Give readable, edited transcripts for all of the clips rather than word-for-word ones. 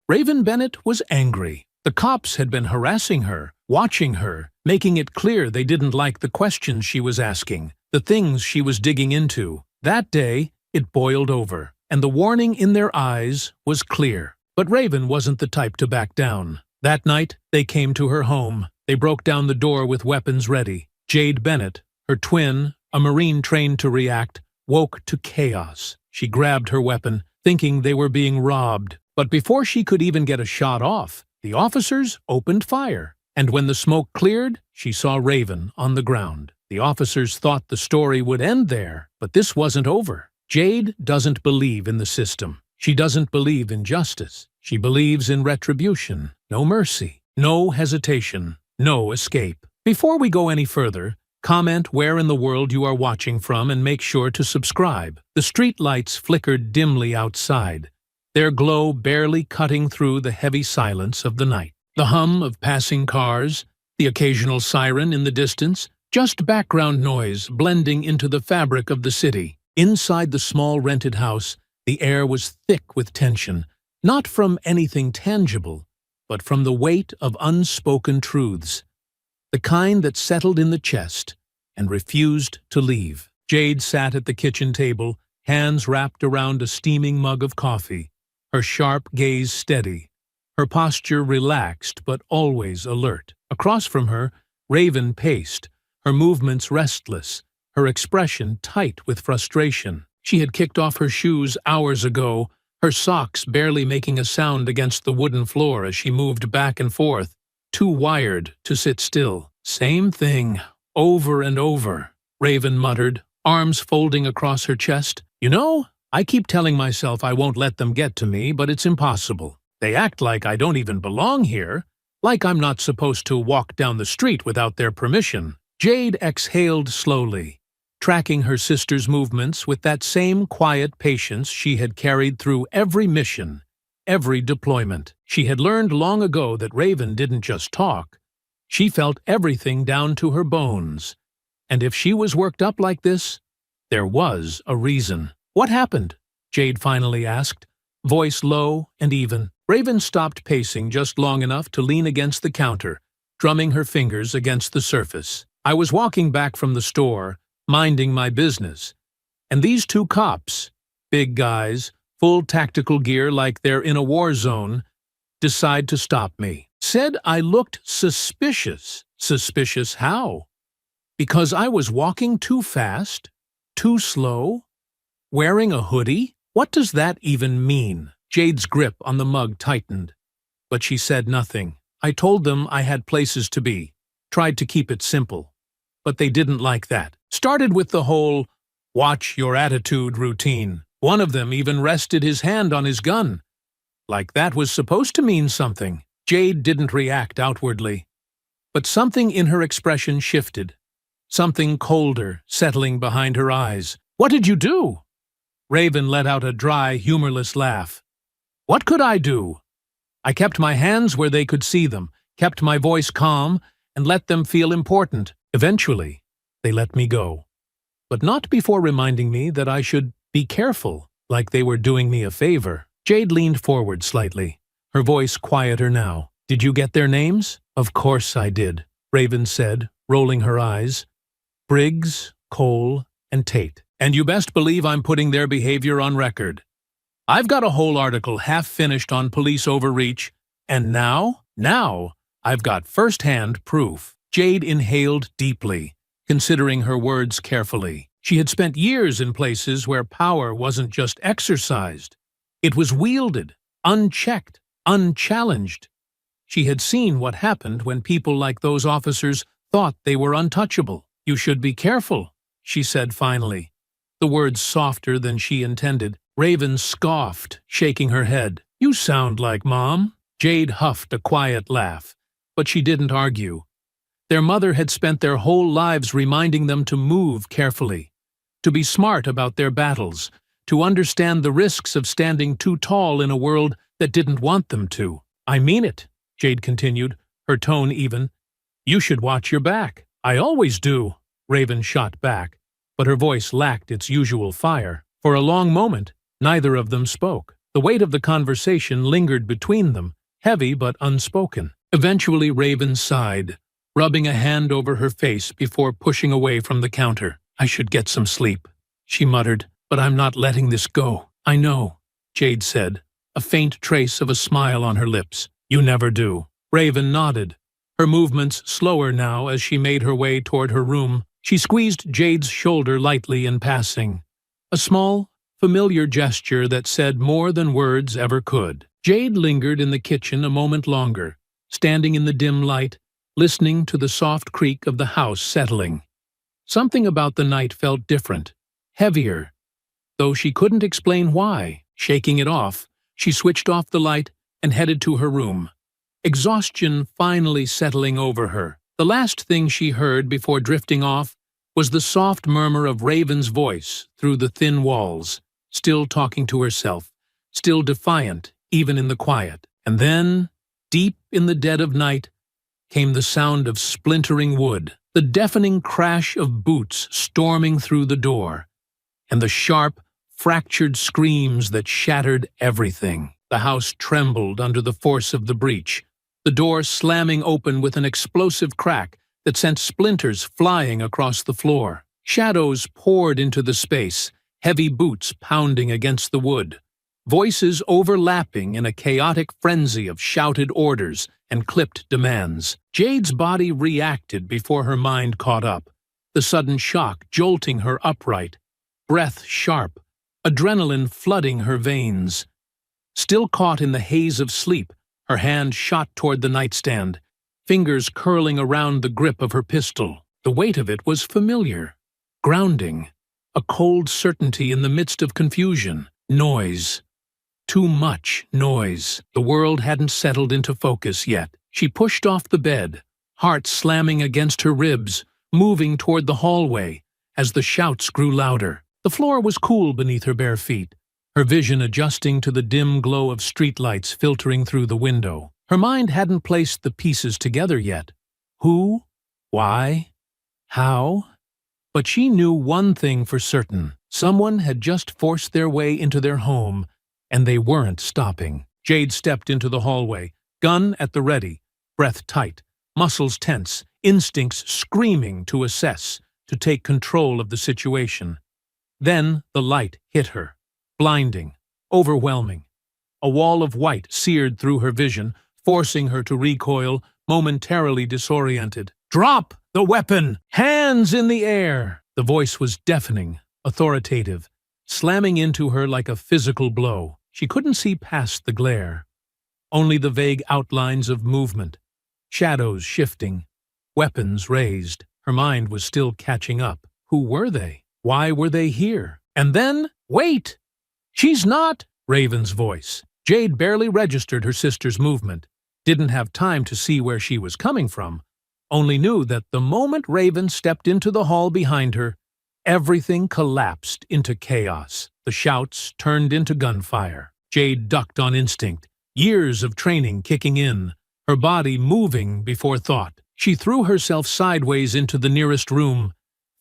Raven Bennett was angry. The cops had been harassing her, watching her, making it clear they didn't like the questions she was asking, the things she was digging into. That day, it boiled over, and the warning in their eyes was clear. But Raven wasn't the type to back down. That night, they came to her home. They broke down the door with weapons ready. Jade Bennett, her twin, a Marine trained to react, woke to chaos. She grabbed her weapon, thinking they were being robbed. But before she could even get a shot off, the officers opened fire. And when the smoke cleared, she saw Raven on the ground. The officers thought the story would end there, but this wasn't over. Jade doesn't believe in the system. She doesn't believe in justice. She believes in retribution, no mercy, no hesitation, no escape. Before we go any further, comment where in the world you are watching from and make sure to subscribe. The street lights flickered dimly outside, their glow barely cutting through the heavy silence of the night. The hum of passing cars, the occasional siren in the distance, just background noise blending into the fabric of the city. Inside the small rented house, the air was thick with tension, not from anything tangible, but from the weight of unspoken truths, the kind that settled in the chest and refused to leave. Jade sat at the kitchen table, hands wrapped around a steaming mug of coffee, her sharp gaze steady, her posture relaxed but always alert. Across from her, Raven paced, her movements restless, her expression tight with frustration. She had kicked off her shoes hours ago, her socks barely making a sound against the wooden floor as she moved back and forth, too wired to sit still. "Same thing, over and over," Raven muttered, arms folding across her chest. "You know, I keep telling myself I won't let them get to me, but it's impossible. They act like I don't even belong here, like I'm not supposed to walk down the street without their permission." Jade exhaled slowly, tracking her sister's movements with that same quiet patience she had carried through every mission, every deployment. She had learned long ago that Raven didn't just talk. She felt everything down to her bones. And if she was worked up like this, there was a reason. "What happened?" Jade finally asked, voice low and even. Raven stopped pacing just long enough to lean against the counter, drumming her fingers against the surface. "I was walking back from the store, minding my business, and these two cops, big guys, full tactical gear like they're in a war zone, decide to stop me. Said I looked suspicious. Suspicious how? Because I was walking too fast? Too slow? Wearing a hoodie? What does that even mean?" Jade's grip on the mug tightened, but she said nothing. "I told them I had places to be, tried to keep it simple. But they didn't like that. Started with the whole watch your attitude routine. One of them even rested his hand on his gun. Like that was supposed to mean something." Jade didn't react outwardly, but something in her expression shifted. Something colder settling behind her eyes. "What did you do?" Raven let out a dry, humorless laugh. "What could I do? I kept my hands where they could see them, kept my voice calm, and let them feel important. Eventually, they let me go. But not before reminding me that I should be careful, like they were doing me a favor." Jade leaned forward slightly, her voice quieter now. "Did you get their names?" "Of course I did," Raven said, rolling her eyes. "Briggs, Cole, and Tate. And you best believe I'm putting their behavior on record. I've got a whole article half finished on police overreach, and now I've got first-hand proof." Jade inhaled deeply, considering her words carefully. She had spent years in places where power wasn't just exercised. It was wielded, unchecked, unchallenged. She had seen what happened when people like those officers thought they were untouchable. "You should be careful," she said finally, the words softer than she intended. Raven scoffed, shaking her head. "You sound like Mom." Jade huffed a quiet laugh, but she didn't argue. Their mother had spent their whole lives reminding them to move carefully, to be smart about their battles, to understand the risks of standing too tall in a world that didn't want them to. "I mean it," Jade continued, her tone even. "You should watch your back." "I always do," Raven shot back, but her voice lacked its usual fire. For a long moment, neither of them spoke. The weight of the conversation lingered between them, heavy but unspoken. Eventually Raven sighed, rubbing a hand over her face before pushing away from the counter. "I should get some sleep," she muttered, "but I'm not letting this go." "I know," Jade said, a faint trace of a smile on her lips. "You never do." Raven nodded, her movements slower now as she made her way toward her room. She squeezed Jade's shoulder lightly in passing, a small, familiar gesture that said more than words ever could. Jade lingered in the kitchen a moment longer, standing in the dim light, listening to the soft creak of the house settling. Something about the night felt different, heavier, though she couldn't explain why. Shaking it off, she switched off the light and headed to her room, exhaustion finally settling over her. The last thing she heard before drifting off was the soft murmur of Raven's voice through the thin walls, still talking to herself, still defiant even in the quiet. And then, deep in the dead of night, came the sound of splintering wood, the deafening crash of boots storming through the door, and the sharp, fractured screams that shattered everything. The house trembled under the force of the breach, the door slamming open with an explosive crack that sent splinters flying across the floor. Shadows poured into the space, heavy boots pounding against the wood, voices overlapping in a chaotic frenzy of shouted orders and clipped demands. Jade's body reacted before her mind caught up, the sudden shock jolting her upright, breath sharp, adrenaline flooding her veins. Still caught in the haze of sleep, her hand shot toward the nightstand, fingers curling around the grip of her pistol. The weight of it was familiar, grounding, a cold certainty in the midst of confusion. Noise. Too much noise. The world hadn't settled into focus yet. She pushed off the bed, heart slamming against her ribs, moving toward the hallway as the shouts grew louder. The floor was cool beneath her bare feet, her vision adjusting to the dim glow of streetlights filtering through the window. Her mind hadn't placed the pieces together yet. Who? Why? How? But she knew one thing for certain. Someone had just forced their way into their home, and they weren't stopping. Jade stepped into the hallway, gun at the ready, breath tight, muscles tense, instincts screaming to assess, to take control of the situation. Then the light hit her, blinding, overwhelming. A wall of white seared through her vision, forcing her to recoil, momentarily disoriented. "Drop the weapon! Hands in the air!" The voice was deafening, authoritative, slamming into her like a physical blow. She couldn't see past the glare. Only the vague outlines of movement, shadows shifting, weapons raised. Her mind was still catching up. Who were they? Why were they here? And then, wait! "She's not!" Raven's voice. Jade barely registered her sister's movement, didn't have time to see where she was coming from, only knew that the moment Raven stepped into the hall behind her, everything collapsed into chaos. The shouts turned into gunfire. Jade ducked on instinct, years of training kicking in, her body moving before thought. She threw herself sideways into the nearest room,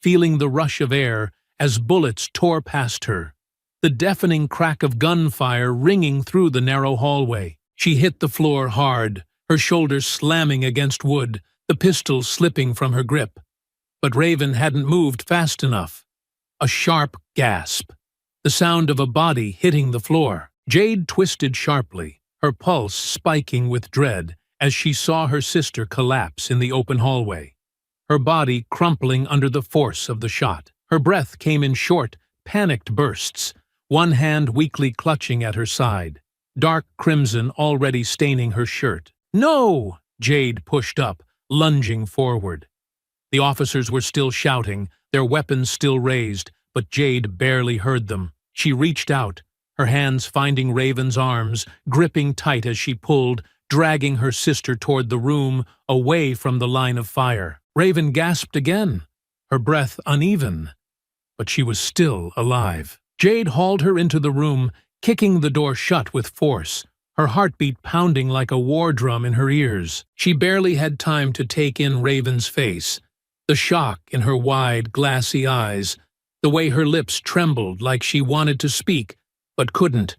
feeling the rush of air as bullets tore past her, the deafening crack of gunfire ringing through the narrow hallway. She hit the floor hard, her shoulders slamming against wood, the pistol slipping from her grip. But Raven hadn't moved fast enough. A sharp gasp, the sound of a body hitting the floor. Jade twisted sharply, her pulse spiking with dread as she saw her sister collapse in the open hallway, her body crumpling under the force of the shot. Her breath came in short, panicked bursts, one hand weakly clutching at her side, dark crimson already staining her shirt. "No!" Jade pushed up, lunging forward. The officers were still shouting, their weapons still raised, but Jade barely heard them. She reached out, her hands finding Raven's arms, gripping tight as she pulled, dragging her sister toward the room, away from the line of fire. Raven gasped again, her breath uneven, but she was still alive. Jade hauled her into the room, kicking the door shut with force, her heartbeat pounding like a war drum in her ears. She barely had time to take in Raven's face, the shock in her wide, glassy eyes, the way her lips trembled like she wanted to speak, but couldn't.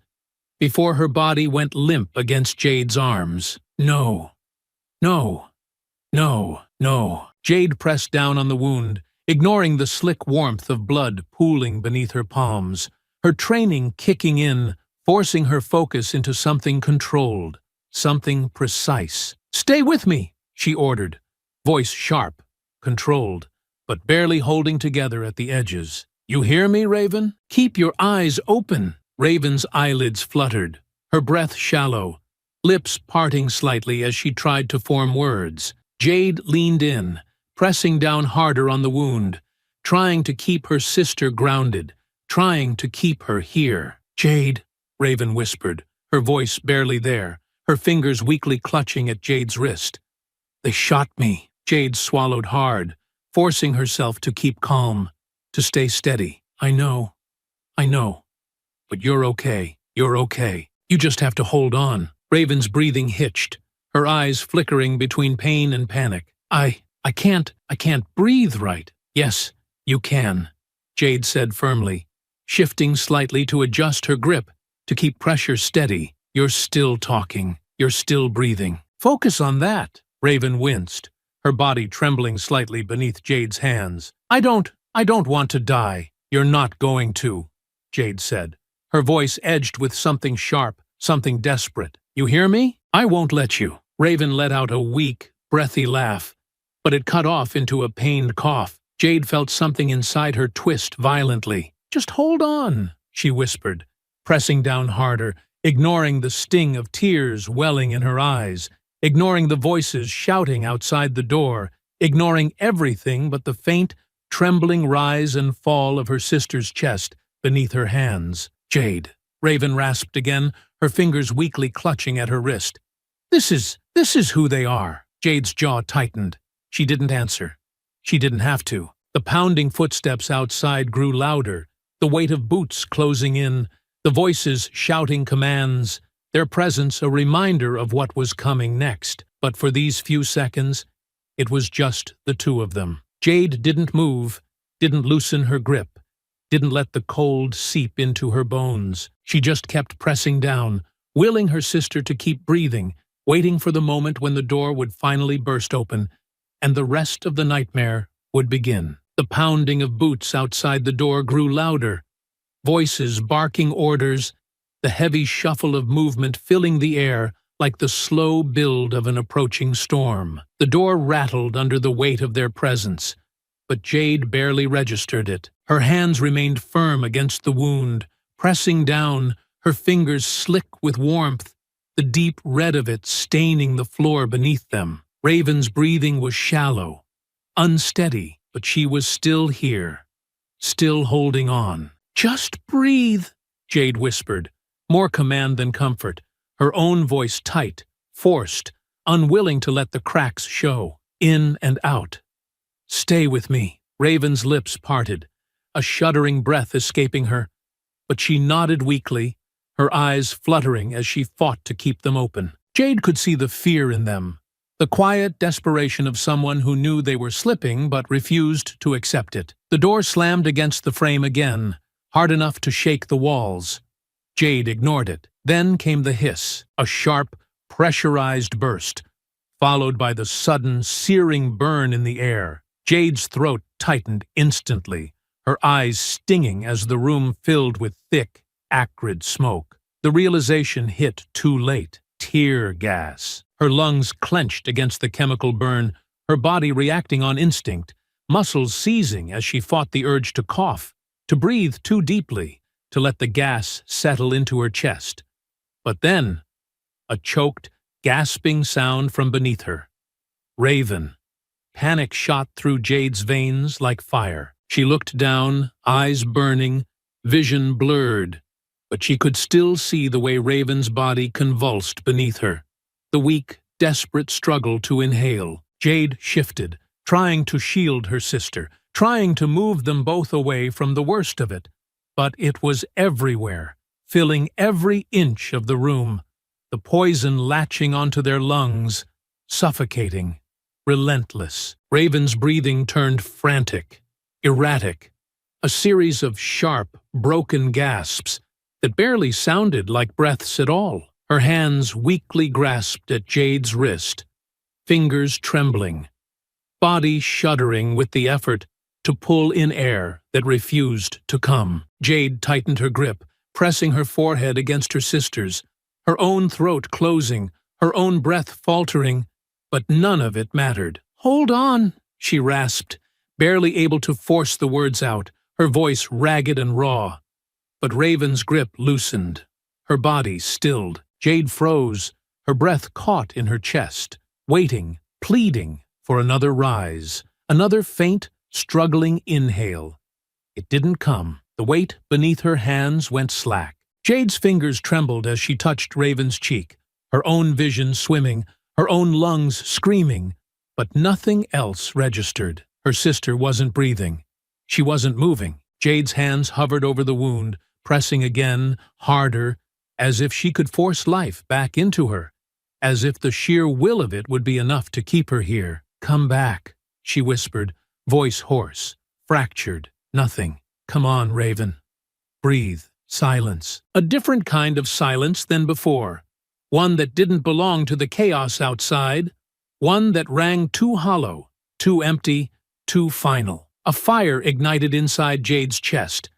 before her body went limp against Jade's arms. No, no, no, no. Jade pressed down on the wound, ignoring the slick warmth of blood pooling beneath her palms, her training kicking in, forcing her focus into something controlled, something precise. "Stay with me," she ordered, voice sharp, controlled, but barely holding together at the edges. "You hear me, Raven? Keep your eyes open." Raven's eyelids fluttered, her breath shallow, lips parting slightly as she tried to form words. Jade leaned in, pressing down harder on the wound, trying to keep her sister grounded, trying to keep her here. "Jade," Raven whispered, her voice barely there, her fingers weakly clutching at Jade's wrist. "They shot me." Jade swallowed hard, forcing herself to keep calm, to stay steady. I know. But you're okay. You're okay. You just have to hold on." Raven's breathing hitched, her eyes flickering between pain and panic. I can't breathe right." "Yes, you can," Jade said firmly, shifting slightly to adjust her grip, to keep pressure steady. "You're still talking. You're still breathing. Focus on that." Raven winced, her body trembling slightly beneath Jade's hands. I don't want to die." "You're not going to," Jade said, her voice edged with something sharp, something desperate. "You hear me? I won't let you." Raven let out a weak, breathy laugh, but it cut off into a pained cough. Jade felt something inside her twist violently. "Just hold on," she whispered, pressing down harder, ignoring the sting of tears welling in her eyes, ignoring the voices shouting outside the door, ignoring everything but the faint, trembling rise and fall of her sister's chest beneath her hands. "Jade," Raven rasped again, her fingers weakly clutching at her wrist. This is who they are." Jade's jaw tightened. She didn't answer. She didn't have to. The pounding footsteps outside grew louder, the weight of boots closing in, the voices shouting commands, their presence a reminder of what was coming next. But for these few seconds, it was just the two of them. Jade didn't move, didn't loosen her grip, didn't let the cold seep into her bones. She just kept pressing down, willing her sister to keep breathing, waiting for the moment when the door would finally burst open, and the rest of the nightmare would begin. The pounding of boots outside the door grew louder, voices barking orders, the heavy shuffle of movement filling the air like the slow build of an approaching storm. The door rattled under the weight of their presence, but Jade barely registered it. Her hands remained firm against the wound, pressing down, her fingers slick with warmth, the deep red of it staining the floor beneath them. Raven's breathing was shallow, unsteady, but she was still here, still holding on. "Just breathe," Jade whispered, more command than comfort, her own voice tight, forced, unwilling to let the cracks show. In and out. "Stay with me." Raven's lips parted, a shuddering breath escaping her, but she nodded weakly, her eyes fluttering as she fought to keep them open. Jade could see the fear in them, the quiet desperation of someone who knew they were slipping but refused to accept it. The door slammed against the frame again, hard enough to shake the walls. Jade ignored it. Then came the hiss, a sharp, pressurized burst, followed by the sudden, searing burn in the air. Jade's throat tightened instantly, her eyes stinging as the room filled with thick, acrid smoke. The realization hit too late. Tear gas. Her lungs clenched against the chemical burn, her body reacting on instinct, muscles seizing as she fought the urge to cough, to breathe too deeply, to let the gas settle into her chest. But then, a choked, gasping sound from beneath her. Raven. Panic shot through Jade's veins like fire. She looked down, eyes burning, vision blurred, but she could still see the way Raven's body convulsed beneath her. The weak, desperate struggle to inhale. Jade shifted, trying to shield her sister, trying to move them both away from the worst of it. But it was everywhere, filling every inch of the room, the poison latching onto their lungs, suffocating, relentless. Raven's breathing turned frantic, erratic, a series of sharp, broken gasps, that barely sounded like breaths at all. Her hands weakly grasped at Jade's wrist, fingers trembling, body shuddering with the effort to pull in air that refused to come. Jade tightened her grip, pressing her forehead against her sister's, her own throat closing, her own breath faltering, but none of it mattered. "Hold on," she rasped, barely able to force the words out, her voice ragged and raw. But Raven's grip loosened. Her body stilled. Jade froze, her breath caught in her chest, waiting, pleading for another rise, another faint, struggling inhale. It didn't come. The weight beneath her hands went slack. Jade's fingers trembled as she touched Raven's cheek, her own vision swimming, her own lungs screaming, but nothing else registered. Her sister wasn't breathing. She wasn't moving. Jade's hands hovered over the wound, pressing again, harder, as if she could force life back into her, as if the sheer will of it would be enough to keep her here. "Come back," she whispered, voice hoarse, fractured, nothing. "Come on, Raven. Breathe." Silence. A different kind of silence than before. One that didn't belong to the chaos outside. One that rang too hollow, too empty, too final. A fire ignited inside Jade's chest.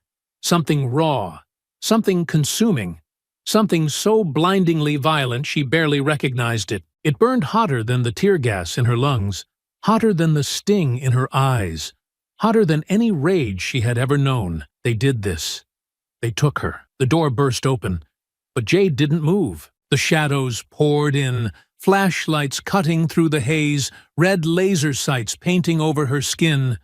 Something raw, something consuming, something so blindingly violent she barely recognized it. It burned hotter than the tear gas in her lungs, hotter than the sting in her eyes, hotter than any rage she had ever known. They did this. They took her. The door burst open, but Jade didn't move. The shadows poured in, flashlights cutting through the haze, red laser sights painting over her skin.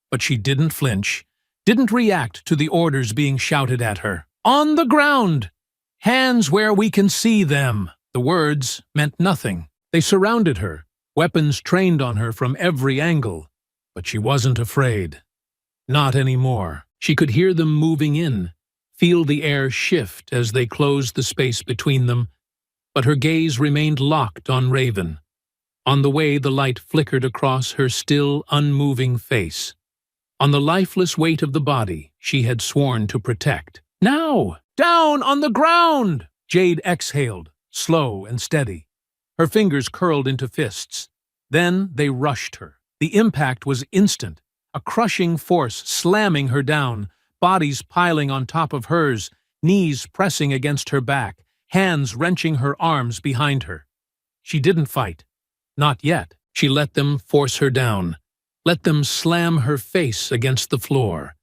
But she didn't flinch, didn't react to the orders being shouted at her. "On the ground! Hands where we can see them!" The words meant nothing. They surrounded her, weapons trained on her from every angle. But she wasn't afraid. Not anymore. She could hear them moving in, feel the air shift as they closed the space between them, but her gaze remained locked on Raven, on the way the light flickered across her still, unmoving face, on the lifeless weight of the body she had sworn to protect. "Now! Down on the ground!" Jade exhaled, slow and steady. Her fingers curled into fists. Then they rushed her. The impact was instant, a crushing force slamming her down, bodies piling on top of hers, knees pressing against her back, hands wrenching her arms behind her. She didn't fight. Not yet. She let them force her down, let them slam her face against the floor,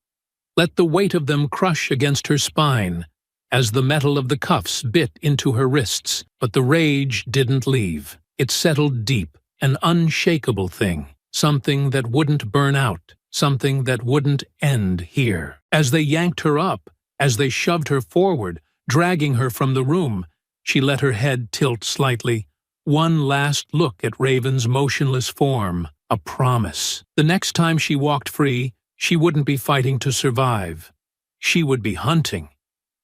let the weight of them crush against her spine as the metal of the cuffs bit into her wrists. But the rage didn't leave. It settled deep, an unshakable thing, something that wouldn't burn out, something that wouldn't end here. As they yanked her up, as they shoved her forward, dragging her from the room, she let her head tilt slightly. One last look at Raven's motionless form, a promise. The next time she walked free, she wouldn't be fighting to survive. She would be hunting,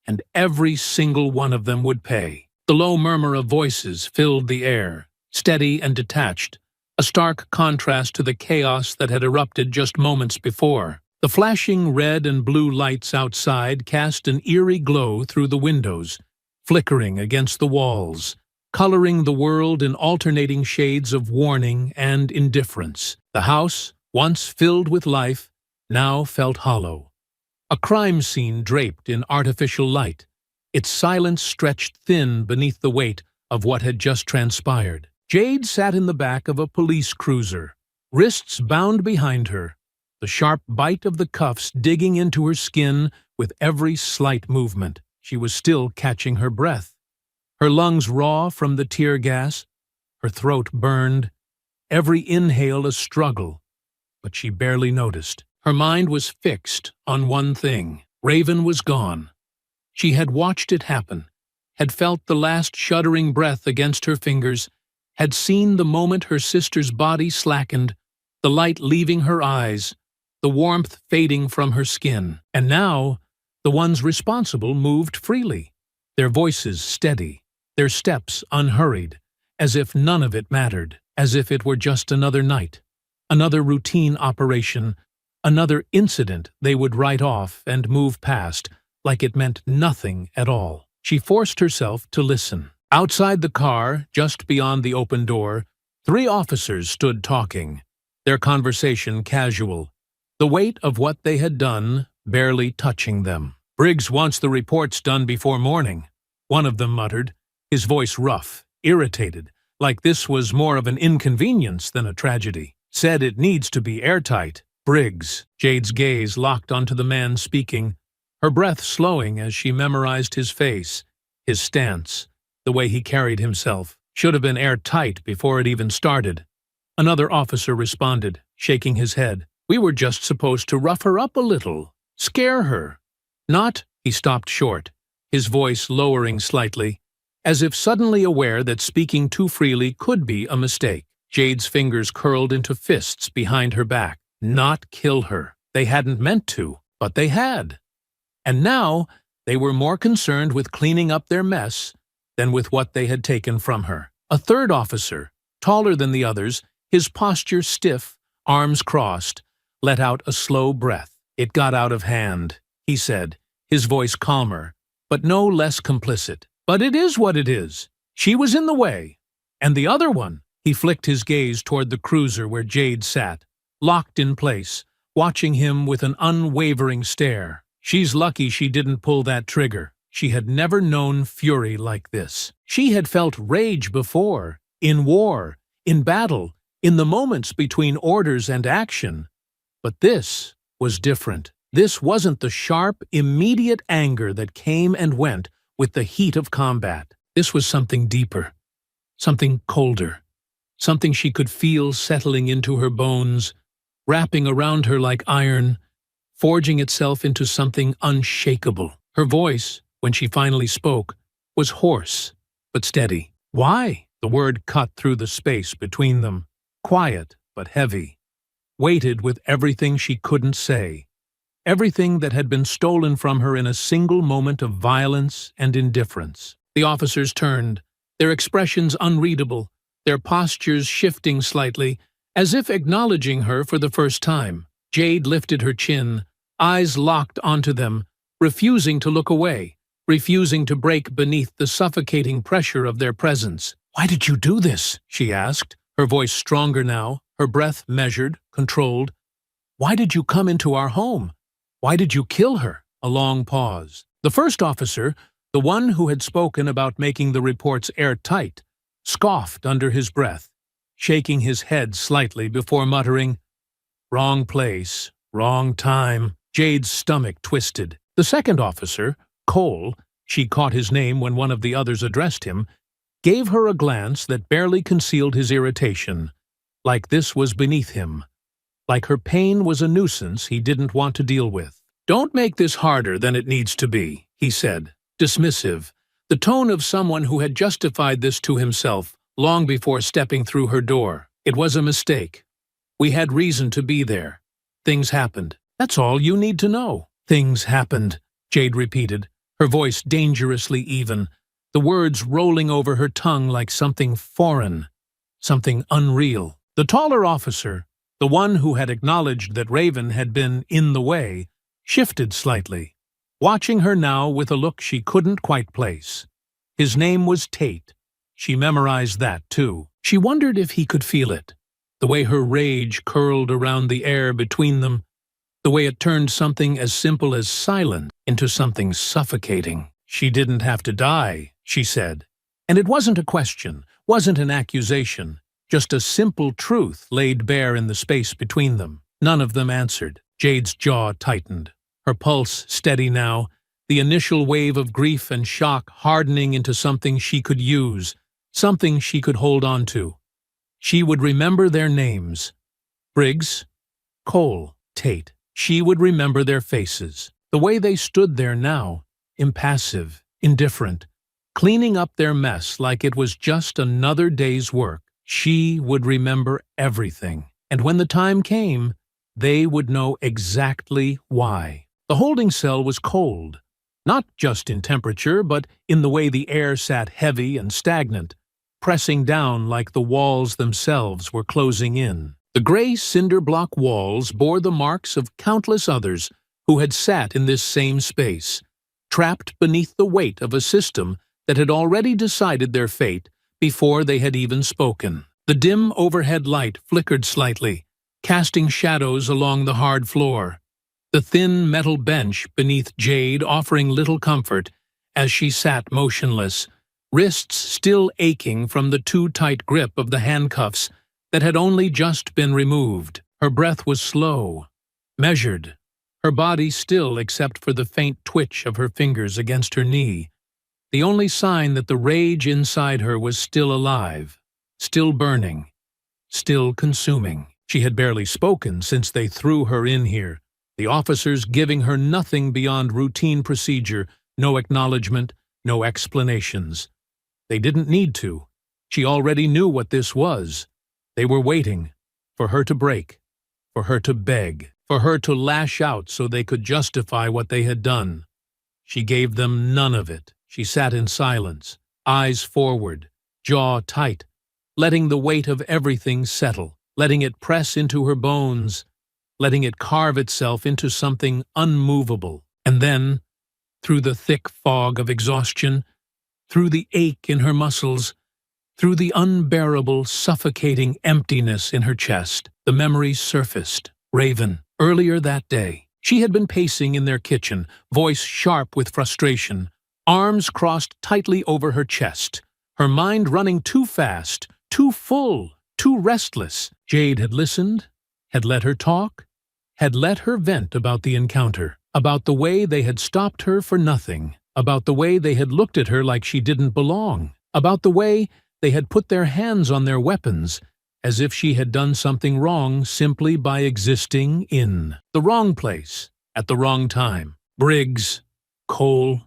and every single one of them would pay. The low murmur of voices filled the air, steady and detached, a stark contrast to the chaos that had erupted just moments before. The flashing red and blue lights outside cast an eerie glow through the windows, flickering against the walls, coloring the world in alternating shades of warning and indifference. The house, once filled with life, now felt hollow. A crime scene draped in artificial light, its silence stretched thin beneath the weight of what had just transpired. Jade sat in the back of a police cruiser, wrists bound behind her, the sharp bite of the cuffs digging into her skin with every slight movement. She was still catching her breath, her lungs raw from the tear gas, her throat burned, every inhale a struggle, but she barely noticed. Her mind was fixed on one thing. Raven was gone. She had watched it happen, had felt the last shuddering breath against her fingers, had seen the moment her sister's body slackened, the light leaving her eyes, the warmth fading from her skin. And now, the ones responsible moved freely, their voices steady, their steps unhurried, as if none of it mattered, as if it were just another night, another routine operation, another incident they would write off and move past, like it meant nothing at all. She forced herself to listen. Outside the car, just beyond the open door, 3 officers stood talking, their conversation casual, the weight of what they had done barely touching them. "Briggs wants the reports done before morning," one of them muttered, his voice rough, irritated, like this was more of an inconvenience than a tragedy. "Said it needs to be airtight." "Briggs." Jade's gaze locked onto the man speaking, her breath slowing as she memorized his face, his stance, the way he carried himself. "Should have been airtight before it even started." Another officer responded, shaking his head. "We were just supposed to rough her up a little, scare her. Not—" He stopped short, his voice lowering slightly, as if suddenly aware that speaking too freely could be a mistake. Jade's fingers curled into fists behind her back. Not kill her. They hadn't meant to, but they had. And now they were more concerned with cleaning up their mess than with what they had taken from her. A third officer, taller than the others, his posture stiff, arms crossed, let out a slow breath. "It got out of hand," he said, his voice calmer, but no less complicit. "But it is what it is. She was in the way. And the other one," he flicked his gaze toward the cruiser where Jade sat, locked in place, watching him with an unwavering stare. "She's lucky she didn't pull that trigger." She had never known fury like this. She had felt rage before, in war, in battle, in the moments between orders and action. But this was different. This wasn't the sharp, immediate anger that came and went with the heat of combat. This was something deeper, something colder, something she could feel settling into her bones, wrapping around her like iron, forging itself into something unshakable. Her voice, when she finally spoke, was hoarse but steady. "Why?" The word cut through the space between them, quiet but heavy, weighted with everything she couldn't say, everything that had been stolen from her in a single moment of violence and indifference. The officers turned, their expressions unreadable, their postures shifting slightly, as if acknowledging her for the first time. Jade lifted her chin, eyes locked onto them, refusing to look away, refusing to break beneath the suffocating pressure of their presence. "Why did you do this?" she asked, her voice stronger now, her breath measured, controlled. "Why did you come into our home? Why did you kill her?" A long pause. The first officer, the one who had spoken about making the reports airtight, scoffed under his breath, shaking his head slightly before muttering, "Wrong place, wrong time." Jade's stomach twisted. The second officer, Cole, she caught his name when one of the others addressed him, gave her a glance that barely concealed his irritation, like this was beneath him, like her pain was a nuisance he didn't want to deal with. "Don't make this harder than it needs to be," he said, dismissive, the tone of someone who had justified this to himself long before stepping through her door. "It was a mistake. We had reason to be there. Things happened. That's all you need to know." "Things happened," Jade repeated, her voice dangerously even, the words rolling over her tongue like something foreign, something unreal. The taller officer, the one who had acknowledged that Raven had been in the way, shifted slightly, watching her now with a look she couldn't quite place. His name was Tate. She memorized that, too. She wondered if he could feel it, the way her rage curled around the air between them, the way it turned something as simple as silence into something suffocating. "She didn't have to die," she said. And it wasn't a question, wasn't an accusation, just a simple truth laid bare in the space between them. None of them answered. Jade's jaw tightened, her pulse steady now, the initial wave of grief and shock hardening into something she could use, something she could hold on to. She would remember their names. Briggs, Cole, Tate. She would remember their faces, the way they stood there now, impassive, indifferent, cleaning up their mess like it was just another day's work. She would remember everything, and when the time came, they would know exactly why. The holding cell was cold, not just in temperature, but in the way the air sat heavy and stagnant, pressing down like the walls themselves were closing in. The gray cinder block walls bore the marks of countless others who had sat in this same space, trapped beneath the weight of a system that had already decided their fate before they had even spoken. The dim overhead light flickered slightly, casting shadows along the hard floor. The thin metal bench beneath Jade offering little comfort as she sat motionless, wrists still aching from the too tight grip of the handcuffs that had only just been removed. Her breath was slow, measured, her body still except for the faint twitch of her fingers against her knee, the only sign that the rage inside her was still alive, still burning, still consuming. She had barely spoken since they threw her in here, the officers giving her nothing beyond routine procedure, no acknowledgement, no explanations. They didn't need to. She already knew what this was. They were waiting for her to break, for her to beg, for her to lash out so they could justify what they had done. She gave them none of it. She sat in silence, eyes forward, jaw tight, letting the weight of everything settle, letting it press into her bones, letting it carve itself into something unmovable. And then, through the thick fog of exhaustion, through the ache in her muscles, through the unbearable, suffocating emptiness in her chest, the memory surfaced. Raven, earlier that day. She had been pacing in their kitchen, voice sharp with frustration, arms crossed tightly over her chest, her mind running too fast, too full, too restless. Jade had listened, had let her talk, had let her vent about the encounter, about the way they had stopped her for nothing, about the way they had looked at her like she didn't belong, about the way they had put their hands on their weapons, as if she had done something wrong simply by existing in the wrong place, at the wrong time. Briggs, Cole,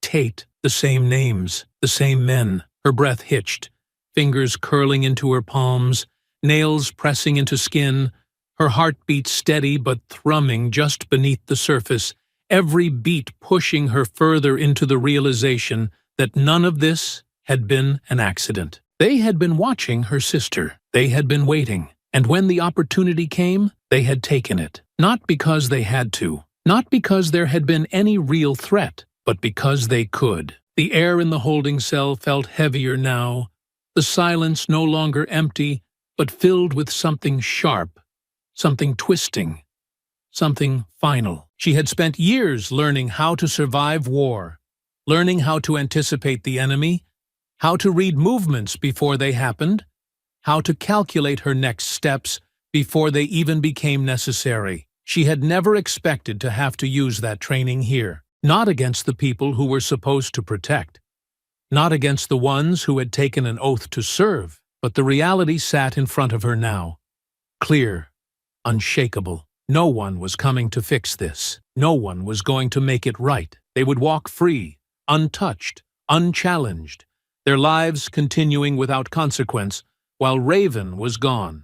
Tate, the same names, the same men. Her breath hitched, fingers curling into her palms, nails pressing into skin, her heartbeat steady but thrumming just beneath the surface, every beat pushing her further into the realization that none of this had been an accident. They had been watching her sister. They had been waiting. And when the opportunity came, they had taken it. Not because they had to. Not because there had been any real threat, but because they could. The air in the holding cell felt heavier now, the silence no longer empty, but filled with something sharp, something twisting, something final. She had spent years learning how to survive war, learning how to anticipate the enemy, how to read movements before they happened, how to calculate her next steps before they even became necessary. She had never expected to have to use that training here, not against the people who were supposed to protect, not against the ones who had taken an oath to serve, but the reality sat in front of her now, clear, unshakable. No one was coming to fix this. No one was going to make it right. They would walk free, untouched, unchallenged, their lives continuing without consequence, while Raven was gone.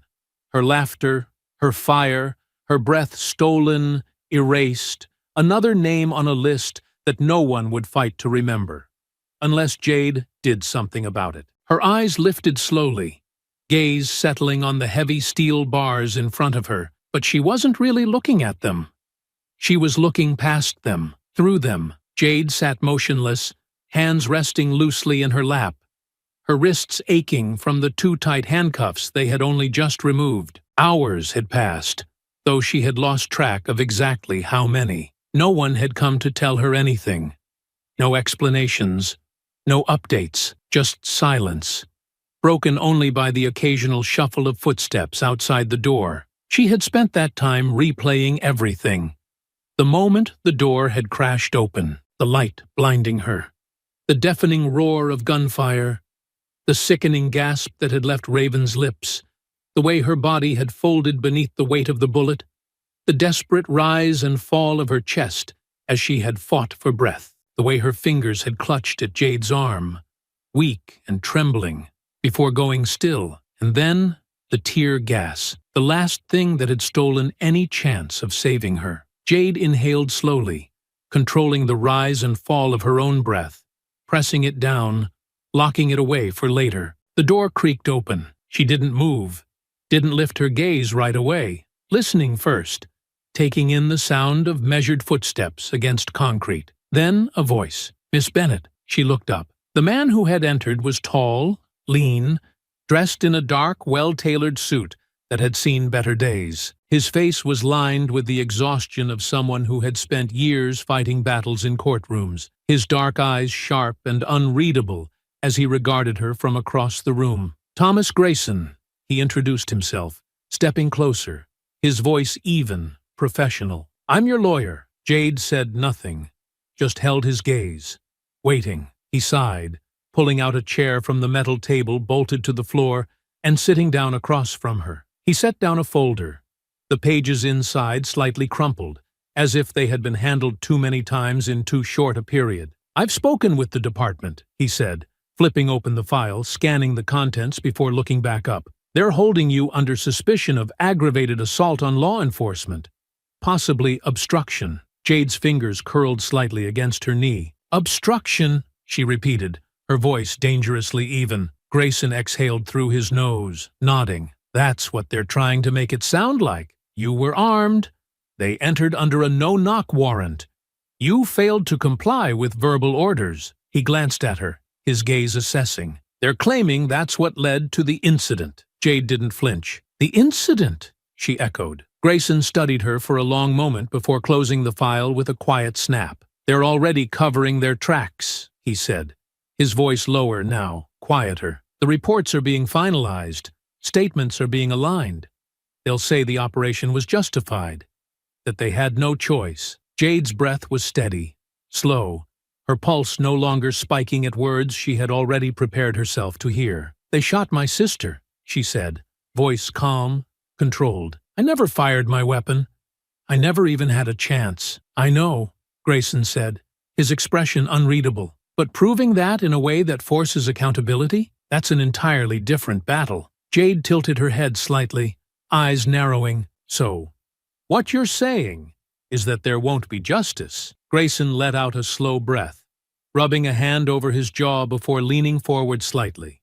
Her laughter, her fire, her breath stolen, erased, another name on a list that no one would fight to remember, unless Jade did something about it. Her eyes lifted slowly, gaze settling on the heavy steel bars in front of her, but she wasn't really looking at them. She was looking past them, through them. Jade sat motionless, hands resting loosely in her lap, her wrists aching from the too tight handcuffs they had only just removed. Hours had passed, though she had lost track of exactly how many. No one had come to tell her anything. No explanations, no updates, just silence, broken only by the occasional shuffle of footsteps outside the door. She had spent that time replaying everything. The moment the door had crashed open, the light blinding her, the deafening roar of gunfire, the sickening gasp that had left Raven's lips, the way her body had folded beneath the weight of the bullet, the desperate rise and fall of her chest as she had fought for breath, the way her fingers had clutched at Jade's arm, weak and trembling, before going still, and then the tear gas, the last thing that had stolen any chance of saving her. Jade inhaled slowly, controlling the rise and fall of her own breath, pressing it down, locking it away for later. The door creaked open. She didn't move, didn't lift her gaze right away, listening first, taking in the sound of measured footsteps against concrete. Then a voice. "Miss Bennet." She looked up. The man who had entered was tall, lean, dressed in a dark, well-tailored suit that had seen better days. His face was lined with the exhaustion of someone who had spent years fighting battles in courtrooms, his dark eyes sharp and unreadable as he regarded her from across the room. "Thomas Grayson," he introduced himself, stepping closer, his voice even, professional. "I'm your lawyer." Jade said nothing, just held his gaze, waiting. He sighed, pulling out a chair from the metal table bolted to the floor and sitting down across from her. He set down a folder, the pages inside slightly crumpled, as if they had been handled too many times in too short a period. "I've spoken with the department," he said, flipping open the file, scanning the contents before looking back up. "They're holding you under suspicion of aggravated assault on law enforcement, possibly obstruction." Jade's fingers curled slightly against her knee. "Obstruction," she repeated, her voice dangerously even. Grayson exhaled through his nose, nodding. "That's what they're trying to make it sound like. You were armed. They entered under a no-knock warrant. You failed to comply with verbal orders." He glanced at her, his gaze assessing. "They're claiming that's what led to the incident." Jade didn't flinch. "The incident?" she echoed. Grayson studied her for a long moment before closing the file with a quiet snap. "They're already covering their tracks," he said, his voice lower now, quieter. "The reports are being finalized. Statements are being aligned. They'll say the operation was justified, that they had no choice." Jade's breath was steady, slow, her pulse no longer spiking at words she had already prepared herself to hear. "They shot my sister," she said, voice calm, controlled. "I never fired my weapon. I never even had a chance." "I know," Grayson said, his expression unreadable. "But proving that in a way that forces accountability? That's an entirely different battle." Jade tilted her head slightly, eyes narrowing. "So, what you're saying is that there won't be justice?" Grayson let out a slow breath, rubbing a hand over his jaw before leaning forward slightly,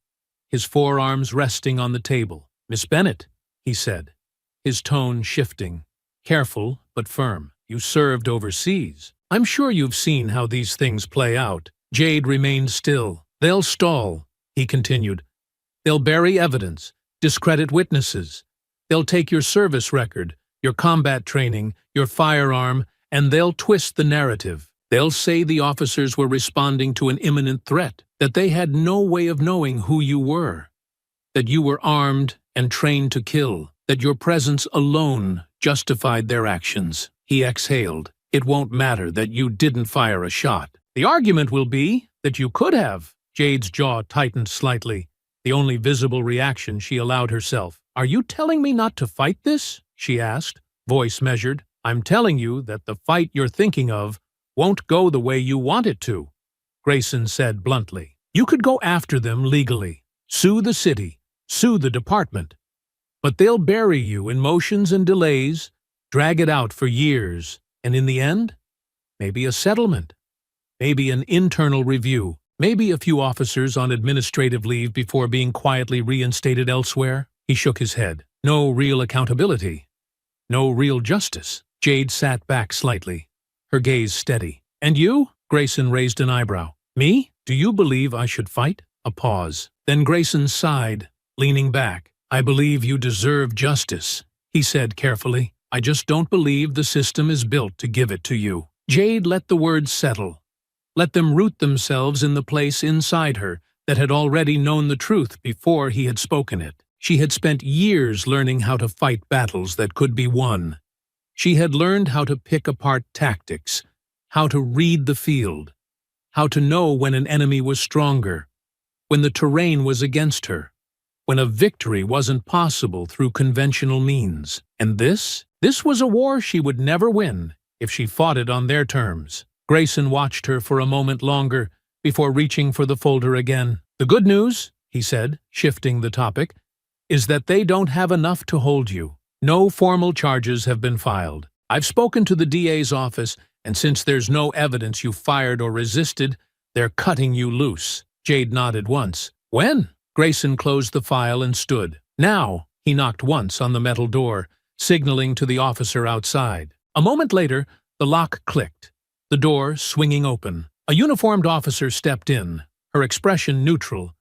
his forearms resting on the table. "Miss Bennet," he said, his tone shifting, careful but firm. "You served overseas. I'm sure you've seen how these things play out." Jade remained still. "They'll stall," he continued. "They'll bury evidence, discredit witnesses. They'll take your service record, your combat training, your firearm, and they'll twist the narrative. They'll say the officers were responding to an imminent threat, that they had no way of knowing who you were, that you were armed and trained to kill, that your presence alone justified their actions." He exhaled. "It won't matter that you didn't fire a shot. The argument will be that you could have." Jade's jaw tightened slightly, the only visible reaction she allowed herself. "Are you telling me not to fight this?" she asked, voice measured. "I'm telling you that the fight you're thinking of won't go the way you want it to," Grayson said bluntly. "You could go after them legally, sue the city, sue the department, but they'll bury you in motions and delays, drag it out for years, and in the end, maybe a settlement, maybe an internal review, maybe a few officers on administrative leave before being quietly reinstated elsewhere." He shook his head. "No real accountability. No real justice." Jade sat back slightly, her gaze steady. "And you?" Grayson raised an eyebrow. "Me? Do you believe I should fight?" A pause. Then Grayson sighed, leaning back. "I believe you deserve justice," he said carefully. "I just don't believe the system is built to give it to you." Jade let the words settle, let them root themselves in the place inside her that had already known the truth before he had spoken it. She had spent years learning how to fight battles that could be won. She had learned how to pick apart tactics, how to read the field, how to know when an enemy was stronger, when the terrain was against her, when a victory wasn't possible through conventional means. And this was a war she would never win if she fought it on their terms. Grayson watched her for a moment longer before reaching for the folder again. "The good news," he said, shifting the topic, "is that they don't have enough to hold you. No formal charges have been filed. I've spoken to the DA's office, and since there's no evidence you fired or resisted, they're cutting you loose." Jade nodded once. "When?" Grayson closed the file and stood. "Now." He knocked once on the metal door, signaling to the officer outside. A moment later, the lock clicked. the door swinging open. A uniformed officer stepped in, her expression neutral,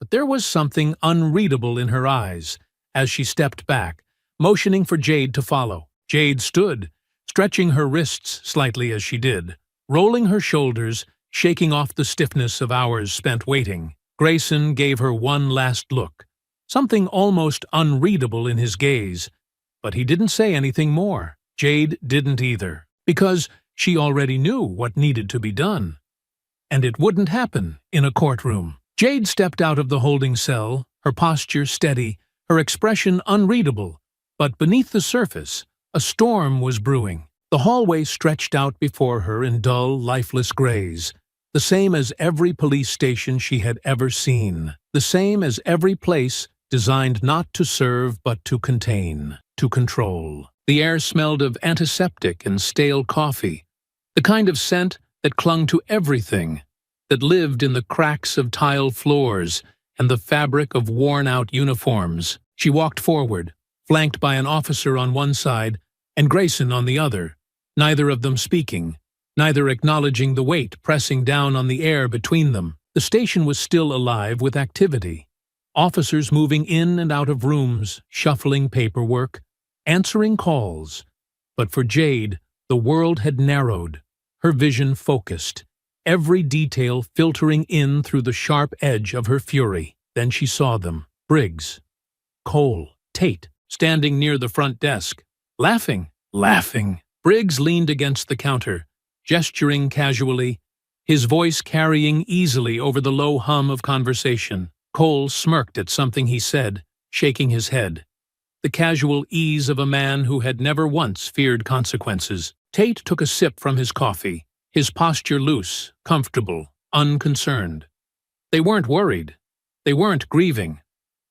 but there was something unreadable in her eyes as she stepped back, motioning for Jade to follow. Jade stood, stretching her wrists slightly as she did, rolling her shoulders, shaking off the stiffness of hours spent waiting. Grayson gave her one last look, something almost unreadable in his gaze, but he didn't say anything more. Jade didn't either, because she already knew what needed to be done. And it wouldn't happen in a courtroom. Jade stepped out of the holding cell, her posture steady, her expression unreadable, but beneath the surface, a storm was brewing. The hallway stretched out before her in dull, lifeless grays, the same as every police station she had ever seen, the same as every place designed not to serve but to contain, to control. The air smelled of antiseptic and stale coffee, the kind of scent that clung to everything, that lived in the cracks of tile floors and the fabric of worn-out uniforms. She walked forward, flanked by an officer on one side and Grayson on the other, neither of them speaking, neither acknowledging the weight pressing down on the air between them. The station was still alive with activity. Officers moving in and out of rooms, shuffling paperwork, answering calls. But for Jade, the world had narrowed, her vision focused, every detail filtering in through the sharp edge of her fury. Then she saw them. Briggs, Cole, Tate, standing near the front desk, laughing. Briggs leaned against the counter, gesturing casually, his voice carrying easily over the low hum of conversation. Cole smirked at something he said, shaking his head, the casual ease of a man who had never once feared consequences. Tate took a sip from his coffee, his posture loose, comfortable, unconcerned. They weren't worried. They weren't grieving.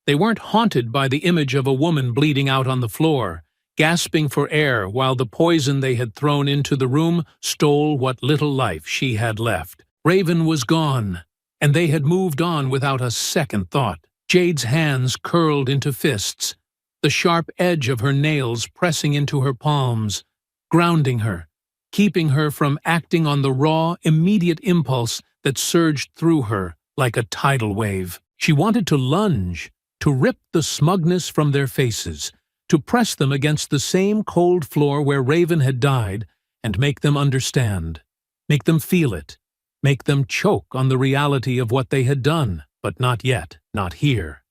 They weren't haunted by the image of a woman bleeding out on the floor, gasping for air while the poison they had thrown into the room stole what little life she had left. Raven was gone, and they had moved on without a second thought. Jade's hands curled into fists, the sharp edge of her nails pressing into her palms, grounding her, keeping her from acting on the raw, immediate impulse that surged through her like a tidal wave. She wanted to lunge, to rip the smugness from their faces, to press them against the same cold floor where Raven had died and make them understand, make them feel it, make them choke on the reality of what they had done, but not yet, not here,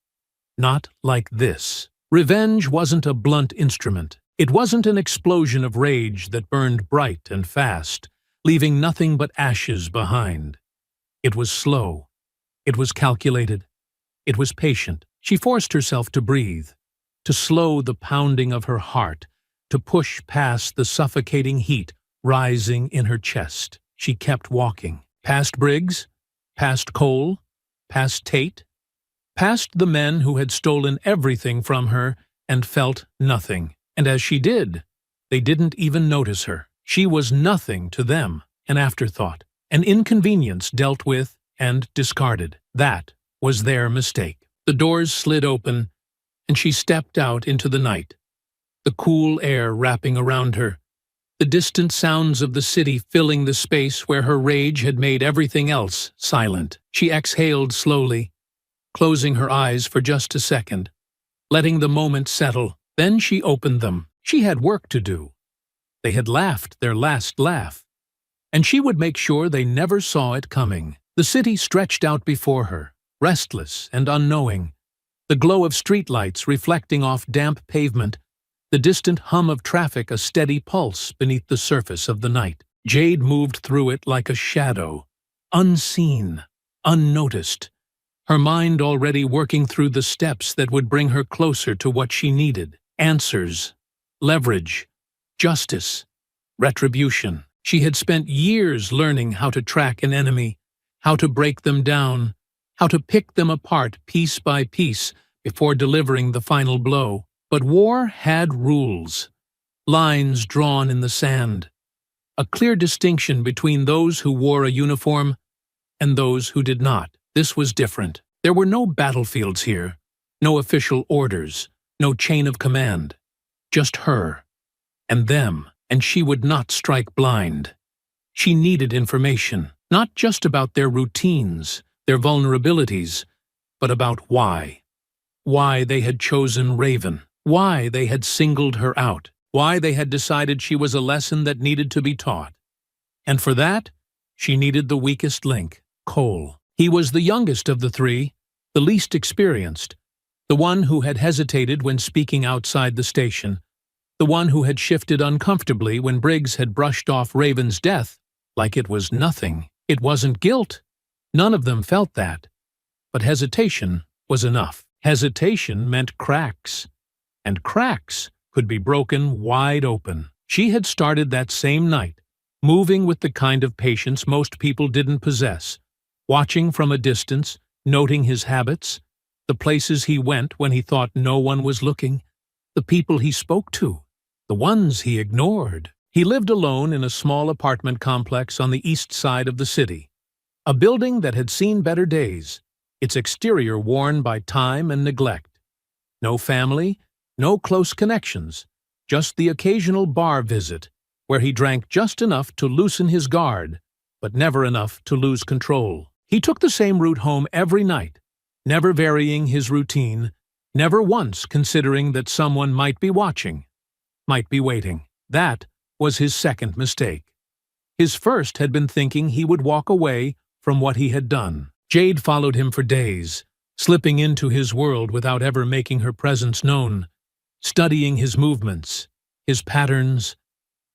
not like this. Revenge wasn't a blunt instrument. It wasn't an explosion of rage that burned bright and fast, leaving nothing but ashes behind. It was slow. It was calculated. It was patient. She forced herself to breathe, to slow the pounding of her heart, to push past the suffocating heat rising in her chest. She kept walking, past Briggs, past Cole, past Tate, past the men who had stolen everything from her and felt nothing. And as she did, they didn't even notice her. She was nothing to them, an afterthought, an inconvenience dealt with and discarded. That was their mistake. The doors slid open, and she stepped out into the night, the cool air wrapping around her, the distant sounds of the city filling the space where her rage had made everything else silent. She exhaled slowly, closing her eyes for just a second, letting the moment settle. Then she opened them. She had work to do. They had laughed their last laugh, and she would make sure they never saw it coming. The city stretched out before her, restless and unknowing, the glow of streetlights reflecting off damp pavement, the distant hum of traffic a steady pulse beneath the surface of the night. Jade moved through it like a shadow, unseen, unnoticed, her mind already working through the steps that would bring her closer to what she needed. Answers, leverage, justice, retribution. She had spent years learning how to track an enemy, how to break them down, how to pick them apart piece by piece before delivering the final blow. But war had rules, lines drawn in the sand, a clear distinction between those who wore a uniform and those who did not. This was different. There were no battlefields here, no official orders, no chain of command, just her and them, and she would not strike blind. She needed information, not just about their routines, their vulnerabilities, but about why. Why they had chosen Raven. Why they had singled her out. Why they had decided she was a lesson that needed to be taught. And for that, she needed the weakest link, Cole. He was the youngest of the three, the least experienced, the one who had hesitated when speaking outside the station, the one who had shifted uncomfortably when Briggs had brushed off Raven's death like it was nothing. It wasn't guilt. None of them felt that. But hesitation was enough. Hesitation meant cracks. And cracks could be broken wide open. She had started that same night, moving with the kind of patience most people didn't possess, watching from a distance, noting his habits, the places he went when he thought no one was looking, the people he spoke to, the ones he ignored. He lived alone in a small apartment complex on the east side of the city, a building that had seen better days, its exterior worn by time and neglect. No family, no close connections, just the occasional bar visit, where he drank just enough to loosen his guard, but never enough to lose control. He took the same route home every night, never varying his routine, never once considering that someone might be watching, might be waiting. That was his second mistake. His first had been thinking he would walk away from what he had done. Jade followed him for days, slipping into his world without ever making her presence known, studying his movements, his patterns,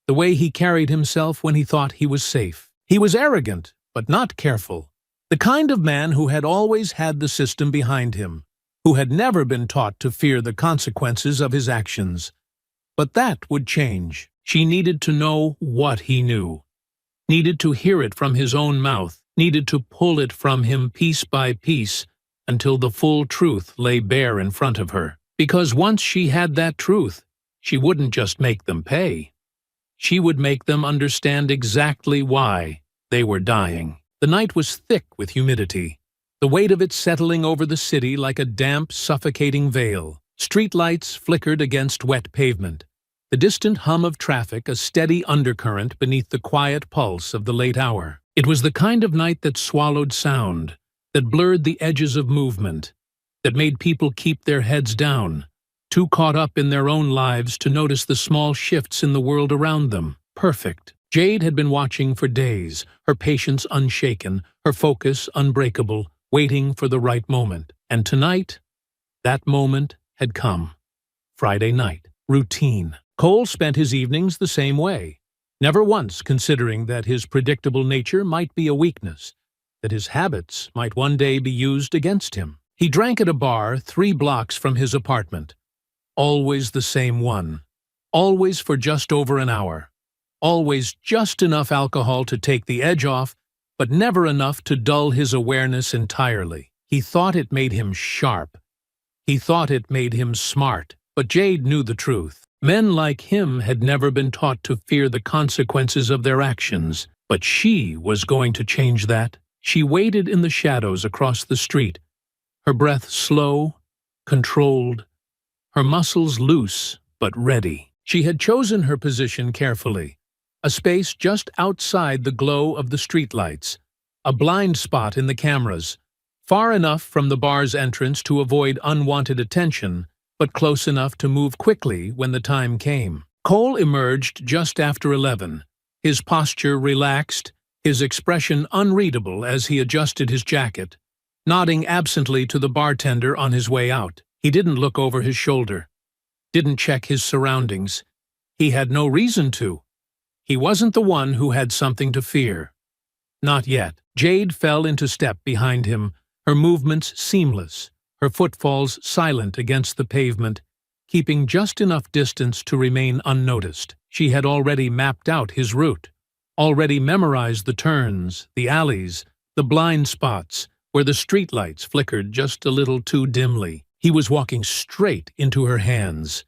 the way he carried himself when he thought he was safe. He was arrogant, but not careful. The kind of man who had always had the system behind him, who had never been taught to fear the consequences of his actions. But that would change. She needed to know what he knew, needed to hear it from his own mouth, needed to pull it from him piece by piece until the full truth lay bare in front of her. Because once she had that truth, she wouldn't just make them pay. She would make them understand exactly why they were dying. The night was thick with humidity, the weight of it settling over the city like a damp, suffocating veil. Streetlights flickered against wet pavement, the distant hum of traffic a steady undercurrent beneath the quiet pulse of the late hour. It was the kind of night that swallowed sound, that blurred the edges of movement, that made people keep their heads down, too caught up in their own lives to notice the small shifts in the world around them. Perfect. Jade had been watching for days, her patience unshaken, her focus unbreakable, waiting for the right moment. And tonight, that moment had come. Friday night. Routine. Cole spent his evenings the same way, never once considering that his predictable nature might be a weakness, that his habits might one day be used against him. He drank at a bar 3 blocks from his apartment. Always the same one. Always for just over an hour. Always just enough alcohol to take the edge off, but never enough to dull his awareness entirely. He thought it made him sharp. He thought it made him smart. But Jade knew the truth. Men like him had never been taught to fear the consequences of their actions. But she was going to change that. She waited in the shadows across the street, her breath slow, controlled, her muscles loose but ready. She had chosen her position carefully, a space just outside the glow of the streetlights, a blind spot in the cameras, far enough from the bar's entrance to avoid unwanted attention, but close enough to move quickly when the time came. Cole emerged just after 11, his posture relaxed, his expression unreadable as he adjusted his jacket, nodding absently to the bartender on his way out. He didn't look over his shoulder, didn't check his surroundings. He had no reason to. He wasn't the one who had something to fear. Not yet. Jade fell into step behind him, her movements seamless, her footfalls silent against the pavement, keeping just enough distance to remain unnoticed. She had already mapped out his route, already memorized the turns, the alleys, the blind spots, where the streetlights flickered just a little too dimly. He was walking straight into her hands.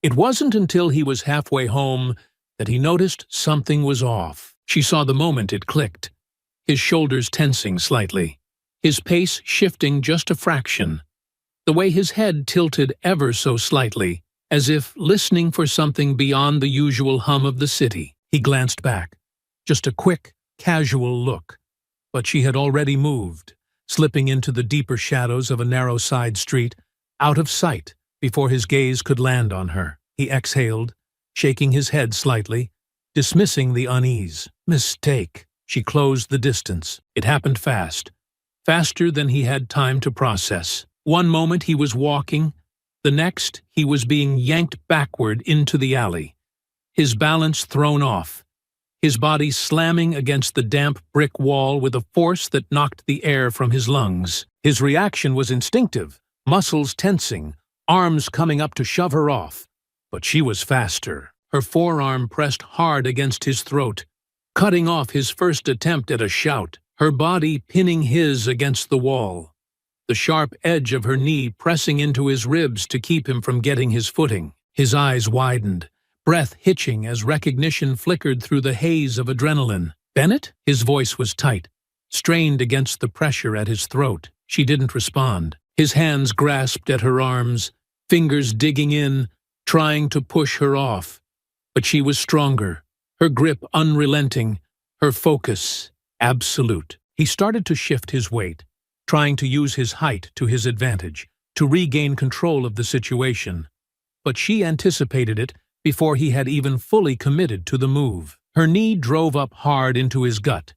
It wasn't until he was halfway home that he noticed something was off. She saw the moment it clicked, his shoulders tensing slightly, his pace shifting just a fraction, the way his head tilted ever so slightly, as if listening for something beyond the usual hum of the city. He glanced back. just a quick, casual look. But she had already moved, slipping into the deeper shadows of a narrow side street, out of sight before his gaze could land on her. He exhaled, shaking his head slightly, dismissing the unease. Mistake. She closed the distance. It happened fast, faster than he had time to process. One moment he was walking, the next he was being yanked backward into the alley, his balance thrown off, his body slamming against the damp brick wall with a force that knocked the air from his lungs. His reaction was instinctive, muscles tensing, arms coming up to shove her off. But she was faster. Her forearm pressed hard against his throat, cutting off his first attempt at a shout, her body pinning his against the wall, the sharp edge of her knee pressing into his ribs to keep him from getting his footing. His eyes widened, breath hitching as recognition flickered through the haze of adrenaline. "Bennett?" His voice was tight, strained against the pressure at his throat. She didn't respond. His hands grasped at her arms, fingers digging in, trying to push her off. But she was stronger, her grip unrelenting, her focus absolute. He started to shift his weight, trying to use his height to his advantage, to regain control of the situation. But she anticipated it before he had even fully committed to the move. Her knee drove up hard into his gut,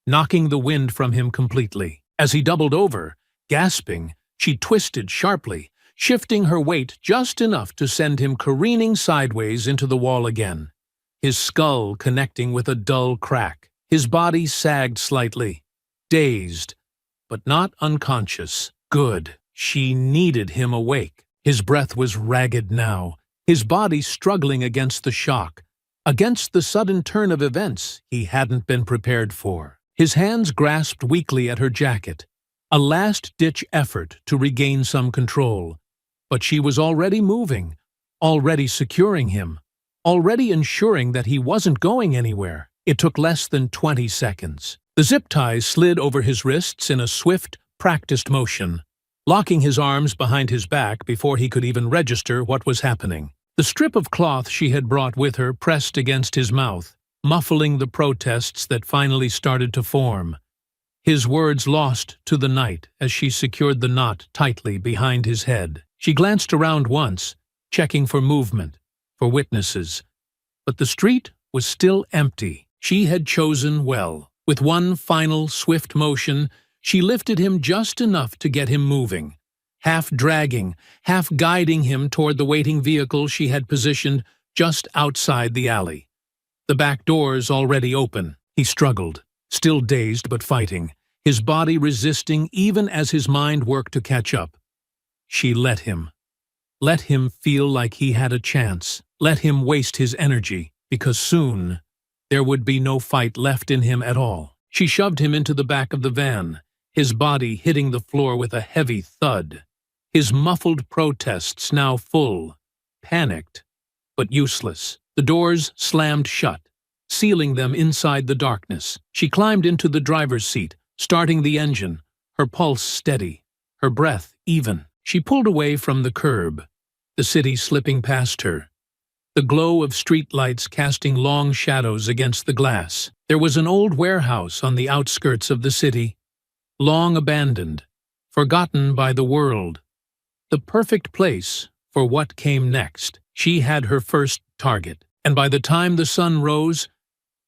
knocking the wind from him completely. As he doubled over, gasping, she twisted sharply, shifting her weight just enough to send him careening sideways into the wall again, his skull connecting with a dull crack. His body sagged slightly, dazed, but not unconscious. Good. She needed him awake. His breath was ragged now, his body struggling against the shock, against the sudden turn of events he hadn't been prepared for. His hands grasped weakly at her jacket, a last-ditch effort to regain some control. But she was already moving, already securing him, already ensuring that he wasn't going anywhere. It took less than 20 seconds. The zip ties slid over his wrists in a swift, practiced motion, locking his arms behind his back before he could even register what was happening. The strip of cloth she had brought with her pressed against his mouth, muffling the protests that finally started to form. His words lost to the night as she secured the knot tightly behind his head. She glanced around once, checking for movement, for witnesses. But the street was still empty. She had chosen well. With one final, swift motion, she lifted him just enough to get him moving, half dragging, half guiding him toward the waiting vehicle she had positioned just outside the alley. The back doors already open. He struggled, still dazed but fighting, his body resisting even as his mind worked to catch up. She let him. Let him feel like he had a chance. Let him waste his energy, because soon there would be no fight left in him at all. She shoved him into the back of the van, his body hitting the floor with a heavy thud, his muffled protests now full, panicked, but useless. The doors slammed shut, sealing them inside the darkness. She climbed into the driver's seat, starting the engine, her pulse steady, her breath even. She pulled away from the curb, the city slipping past her, the glow of streetlights casting long shadows against the glass. There was an old warehouse on the outskirts of the city, long abandoned, forgotten by the world. The perfect place for what came next. She had her first target, and by the time the sun rose,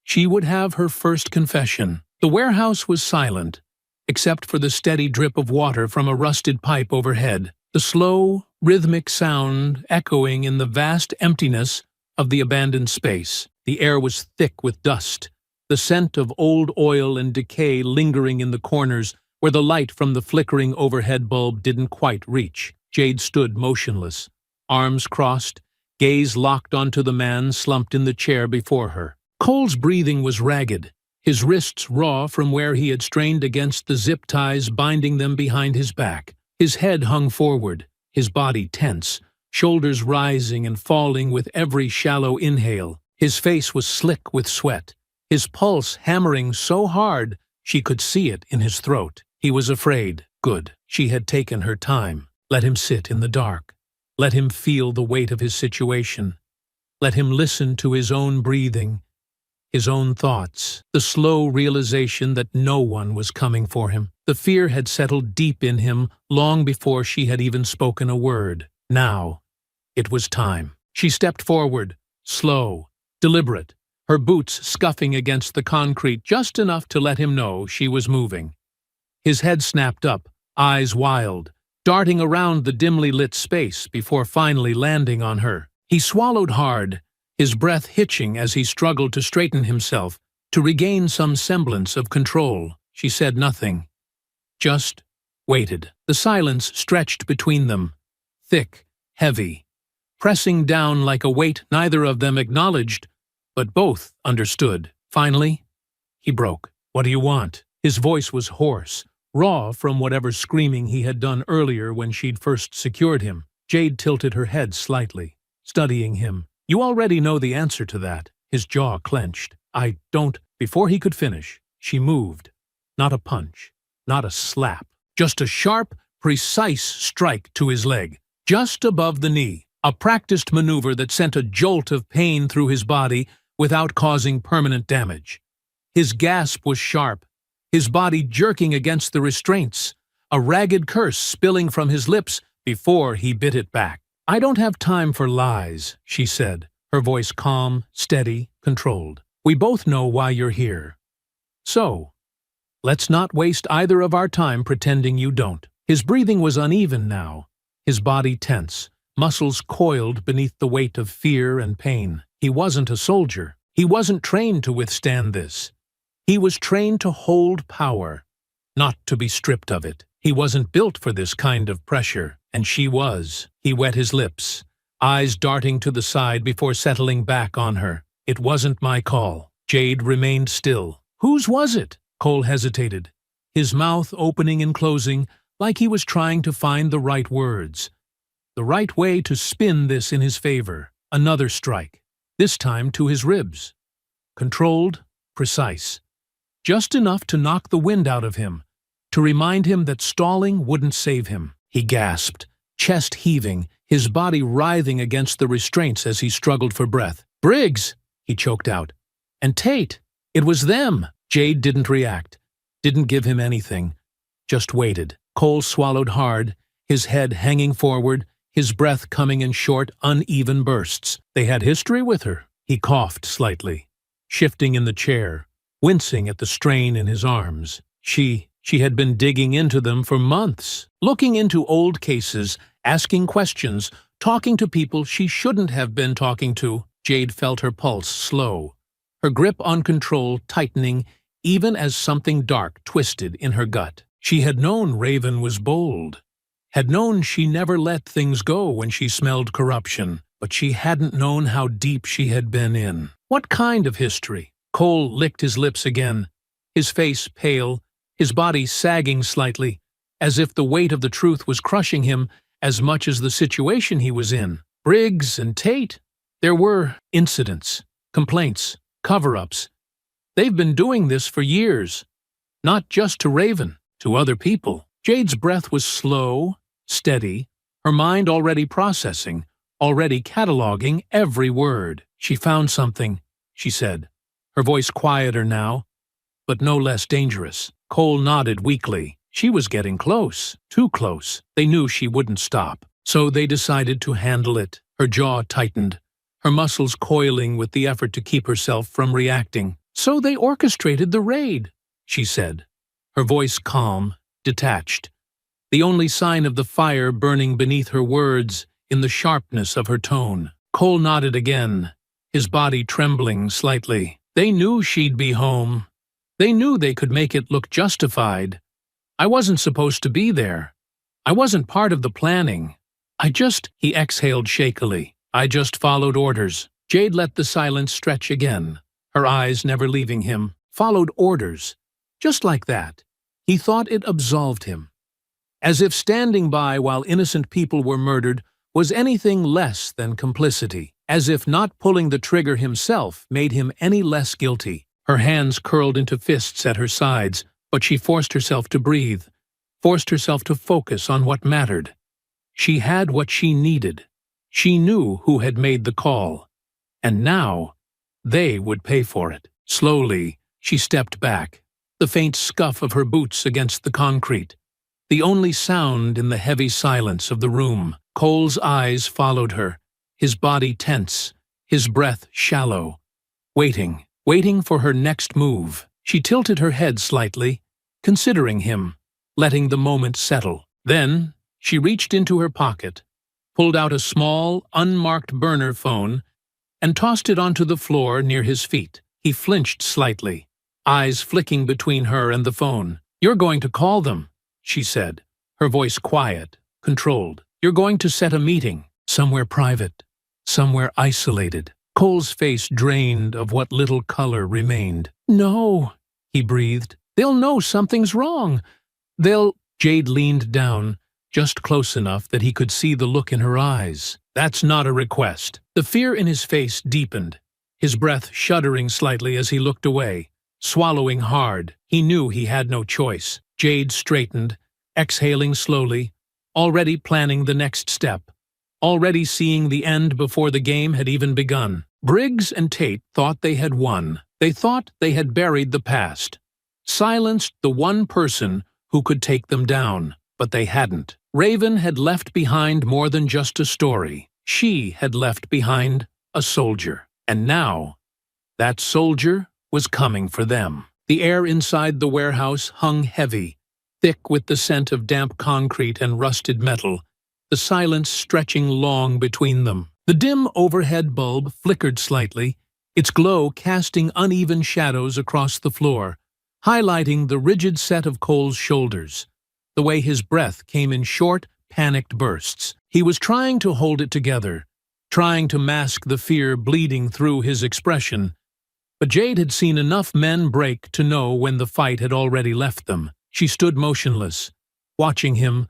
she would have her first confession. The warehouse was silent, except for the steady drip of water from a rusted pipe overhead, the slow, rhythmic sound echoing in the vast emptiness of the abandoned space. The air was thick with dust, the scent of old oil and decay lingering in the corners where the light from the flickering overhead bulb didn't quite reach. Jade stood motionless, arms crossed, gaze locked onto the man slumped in the chair before her. Cole's breathing was ragged, his wrists raw from where he had strained against the zip ties binding them behind his back. His head hung forward, his body tense, shoulders rising and falling with every shallow inhale. His face was slick with sweat, his pulse hammering so hard she could see it in his throat. He was afraid. Good. She had taken her time. Let him sit in the dark. Let him feel the weight of his situation. Let him listen to his own breathing, his own thoughts, the slow realization that no one was coming for him. The fear had settled deep in him long before she had even spoken a word. Now, it was time. She stepped forward, slow, deliberate, her boots scuffing against the concrete just enough to let him know she was moving. His head snapped up, eyes wild, darting around the dimly lit space before finally landing on her. He swallowed hard, his breath hitching as he struggled to straighten himself, to regain some semblance of control. She said nothing, just waited. The silence stretched between them, thick, heavy, pressing down like a weight neither of them acknowledged, but both understood. Finally, he broke. "What do you want?" His voice was hoarse, raw from whatever screaming he had done earlier when she'd first secured him. Jade tilted her head slightly, studying him. "You already know the answer to that." His jaw clenched. "I don't—" Before he could finish, she moved. Not a punch, not a slap, just a sharp, precise strike to his leg, just above the knee. A practiced maneuver that sent a jolt of pain through his body without causing permanent damage. His gasp was sharp, his body jerking against the restraints, a ragged curse spilling from his lips before he bit it back. "I don't have time for lies," she said, her voice calm, steady, controlled. "We both know why you're here. So, let's not waste either of our time pretending you don't." His breathing was uneven now, his body tense, muscles coiled beneath the weight of fear and pain. He wasn't a soldier. He wasn't trained to withstand this. He was trained to hold power, not to be stripped of it. He wasn't built for this kind of pressure, and she was. He wet his lips, eyes darting to the side before settling back on her. "It wasn't my call." Jade remained still. "Whose was it?" Cole hesitated, his mouth opening and closing like he was trying to find the right words, the right way to spin this in his favor. Another strike, this time to his ribs. Controlled, precise. Just enough to knock the wind out of him, to remind him that stalling wouldn't save him. He gasped, chest heaving, his body writhing against the restraints as he struggled for breath. "Briggs!" he choked out. "And Tate! It was them!" Jade didn't react, didn't give him anything, just waited. Cole swallowed hard, his head hanging forward, his breath coming in short, uneven bursts. They had history with her. He coughed slightly, shifting in the chair, wincing at the strain in his arms. She had been digging into them for months, looking into old cases, asking questions, talking to people she shouldn't have been talking to. Jade felt her pulse slow, her grip on control tightening even as something dark twisted in her gut. She had known Raven was bold, had known she never let things go when she smelled corruption, but she hadn't known how deep she had been in. What kind of history? Cole licked his lips again, his face pale, his body sagging slightly, as if the weight of the truth was crushing him as much as the situation he was in. Briggs and Tate? There were incidents, complaints, cover-ups. They've been doing this for years, not just to Raven, to other people. Jade's breath was slow, steady, her mind already processing, already cataloging every word. "She found something," she said, her voice quieter now, but no less dangerous. Cole nodded weakly. She was getting close, too close. They knew she wouldn't stop, so they decided to handle it. Her jaw tightened, her muscles coiling with the effort to keep herself from reacting. "So they orchestrated the raid," she said, her voice calm, detached, the only sign of the fire burning beneath her words in the sharpness of her tone. Cole nodded again, his body trembling slightly. "They knew she'd be home. They knew they could make it look justified. I wasn't supposed to be there. I wasn't part of the planning. He exhaled shakily. "I just followed orders." Jade let the silence stretch again, her eyes never leaving him. Followed orders. Just like that. He thought it absolved him. As if standing by while innocent people were murdered was anything less than complicity. As if not pulling the trigger himself made him any less guilty. Her hands curled into fists at her sides, but she forced herself to breathe, forced herself to focus on what mattered. She had what she needed. She knew who had made the call. And now, they would pay for it. Slowly, she stepped back, the faint scuff of her boots against the concrete, the only sound in the heavy silence of the room. Cole's eyes followed her, his body tense, his breath shallow, waiting for her next move. She tilted her head slightly, considering him, letting the moment settle. Then, she reached into her pocket, pulled out a small, unmarked burner phone, and tossed it onto the floor near his feet. He flinched slightly, eyes flicking between her and the phone. "You're going to call them," she said, her voice quiet, controlled. "You're going to set a meeting, somewhere private, somewhere isolated." Cole's face drained of what little color remained. "No," he breathed. "They'll know something's wrong. They'll—" Jade leaned down, just close enough that he could see the look in her eyes. "That's not a request." The fear in his face deepened, his breath shuddering slightly as he looked away, swallowing hard. He knew he had no choice. Jade straightened, exhaling slowly, already planning the next step, already seeing the end before the game had even begun. Briggs and Tate thought they had won. They thought they had buried the past, silenced the one person who could take them down. But they hadn't. Raven had left behind more than just a story. She had left behind a soldier. And now, that soldier was coming for them. The air inside the warehouse hung heavy, thick with the scent of damp concrete and rusted metal, the silence stretching long between them. The dim overhead bulb flickered slightly, its glow casting uneven shadows across the floor, highlighting the rigid set of Cole's shoulders, the way his breath came in short, panicked bursts. He was trying to hold it together, trying to mask the fear bleeding through his expression, but Jade had seen enough men break to know when the fight had already left them. She stood motionless, watching him,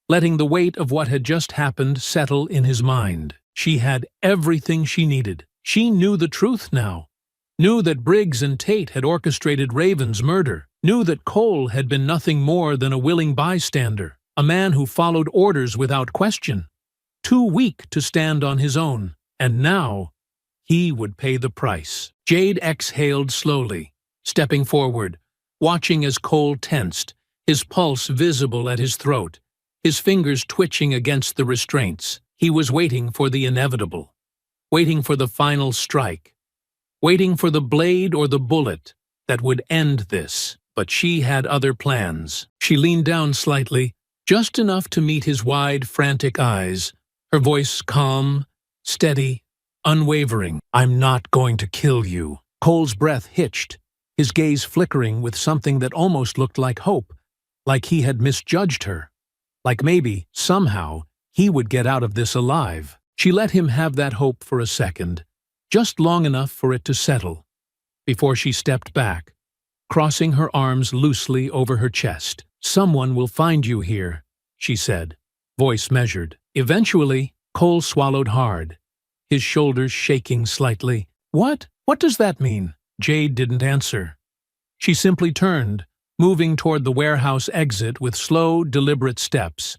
letting the weight of what had just happened settle in his mind. She had everything she needed. She knew the truth now, knew that Briggs and Tate had orchestrated Raven's murder, knew that Cole had been nothing more than a willing bystander, a man who followed orders without question, too weak to stand on his own. And now, he would pay the price. Jade exhaled slowly, stepping forward, watching as Cole tensed, his pulse visible at his throat, his fingers twitching against the restraints. He was waiting for the inevitable, waiting for the final strike, waiting for the blade or the bullet that would end this. But she had other plans. She leaned down slightly, just enough to meet his wide, frantic eyes, her voice calm, steady, unwavering. "I'm not going to kill you." Cole's breath hitched, his gaze flickering with something that almost looked like hope, like he had misjudged her, like maybe, somehow, he would get out of this alive. She let him have that hope for a second, just long enough for it to settle, before she stepped back, crossing her arms loosely over her chest. "Someone will find you here," she said, voice measured. Eventually, Cole swallowed hard, his shoulders shaking slightly. What does that mean?" Jade didn't answer. She simply turned, moving toward the warehouse exit with slow, deliberate steps,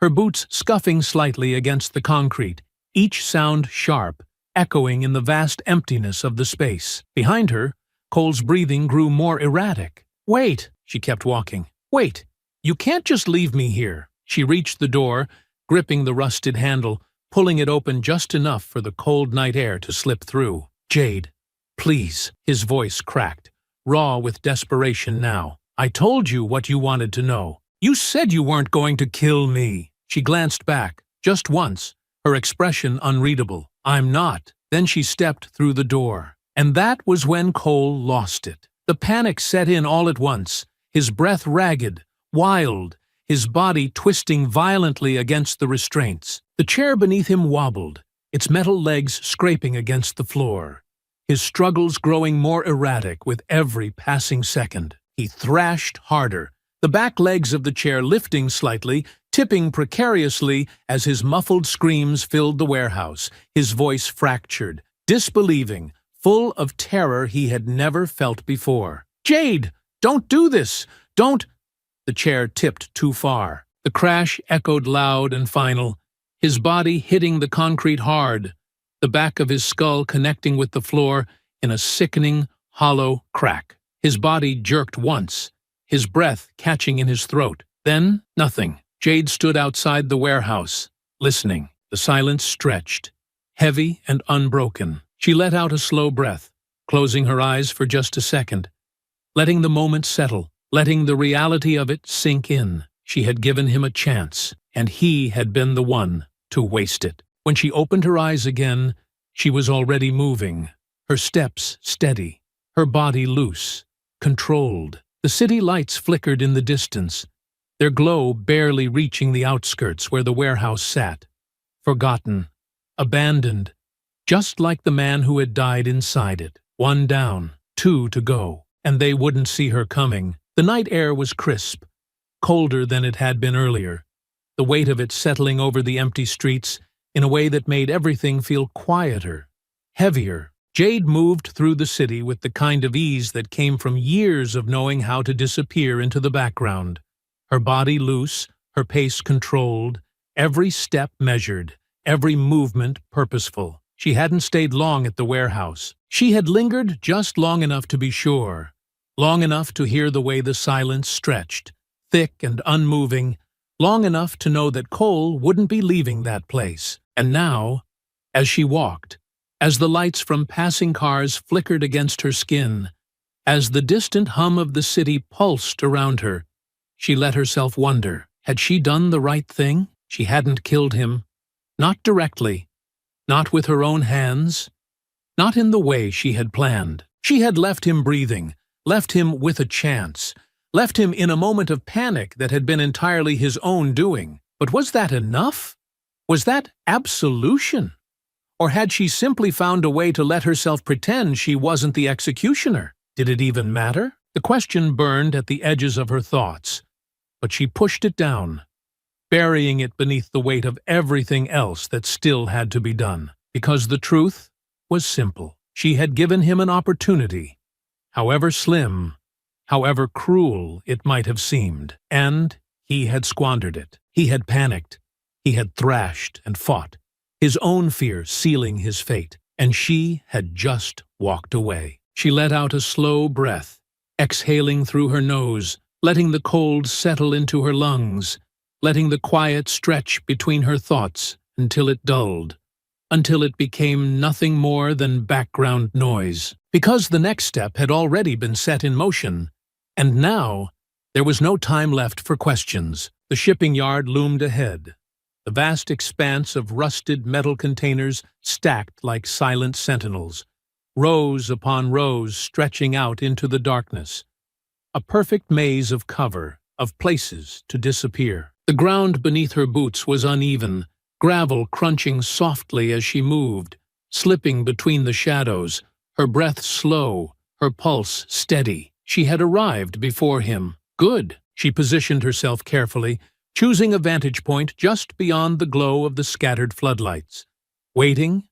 her boots scuffing slightly against the concrete, each sound sharp, echoing in the vast emptiness of the space. Behind her, Cole's breathing grew more erratic. "Wait," she kept walking. "Wait, you can't just leave me here." She reached the door, gripping the rusted handle, pulling it open just enough for the cold night air to slip through. "Jade, please." His voice cracked, raw with desperation now. "I told you what you wanted to know. You said you weren't going to kill me." She glanced back, just once, her expression unreadable. "I'm not." Then she stepped through the door. And that was when Cole lost it. The panic set in all at once, his breath ragged, wild, his body twisting violently against the restraints. The chair beneath him wobbled, its metal legs scraping against the floor, his struggles growing more erratic with every passing second. He thrashed harder, the back legs of the chair lifting slightly, tipping precariously as his muffled screams filled the warehouse, his voice fractured, disbelieving, full of terror he had never felt before. "Jade, don't do this! Don't—" The chair tipped too far. The crash echoed loud and final, his body hitting the concrete hard, the back of his skull connecting with the floor in a sickening, hollow crack. His body jerked once, his breath catching in his throat. Then, nothing. Jade stood outside the warehouse, listening. The silence stretched, heavy and unbroken. She let out a slow breath, closing her eyes for just a second, letting the moment settle, letting the reality of it sink in. She had given him a chance, and he had been the one to waste it. When she opened her eyes again, she was already moving, her steps steady, her body loose, controlled. The city lights flickered in the distance, their glow barely reaching the outskirts where the warehouse sat. Forgotten, abandoned, just like the man who had died inside it. One down, two to go, and they wouldn't see her coming. The night air was crisp, colder than it had been earlier, the weight of it settling over the empty streets in a way that made everything feel quieter, heavier. Jade moved through the city with the kind of ease that came from years of knowing how to disappear into the background. Her body loose, her pace controlled, every step measured, every movement purposeful. She hadn't stayed long at the warehouse. She had lingered just long enough to be sure, long enough to hear the way the silence stretched, thick and unmoving, long enough to know that Cole wouldn't be leaving that place. And now, as she walked, as the lights from passing cars flickered against her skin, as the distant hum of the city pulsed around her, she let herself wonder, had she done the right thing? She hadn't killed him. Not directly. Not with her own hands. Not in the way she had planned. She had left him breathing, left him with a chance, left him in a moment of panic that had been entirely his own doing. But was that enough? Was that absolution? Or had she simply found a way to let herself pretend she wasn't the executioner? Did it even matter? The question burned at the edges of her thoughts, but she pushed it down, burying it beneath the weight of everything else that still had to be done. Because the truth was simple. She had given him an opportunity, however slim, however cruel it might have seemed, and he had squandered it. He had panicked. He had thrashed and fought, his own fear sealing his fate, and she had just walked away. She let out a slow breath, exhaling through her nose, letting the cold settle into her lungs, letting the quiet stretch between her thoughts until it dulled, until it became nothing more than background noise. Because the next step had already been set in motion, and now there was no time left for questions. The shipping yard loomed ahead, the vast expanse of rusted metal containers stacked like silent sentinels, rows upon rows stretching out into the darkness. A perfect maze of cover, of places to disappear. The ground beneath her boots was uneven, gravel crunching softly as she moved, slipping between the shadows, her breath slow, her pulse steady. She had arrived before him. Good. She positioned herself carefully, choosing a vantage point just beyond the glow of the scattered floodlights. Waiting,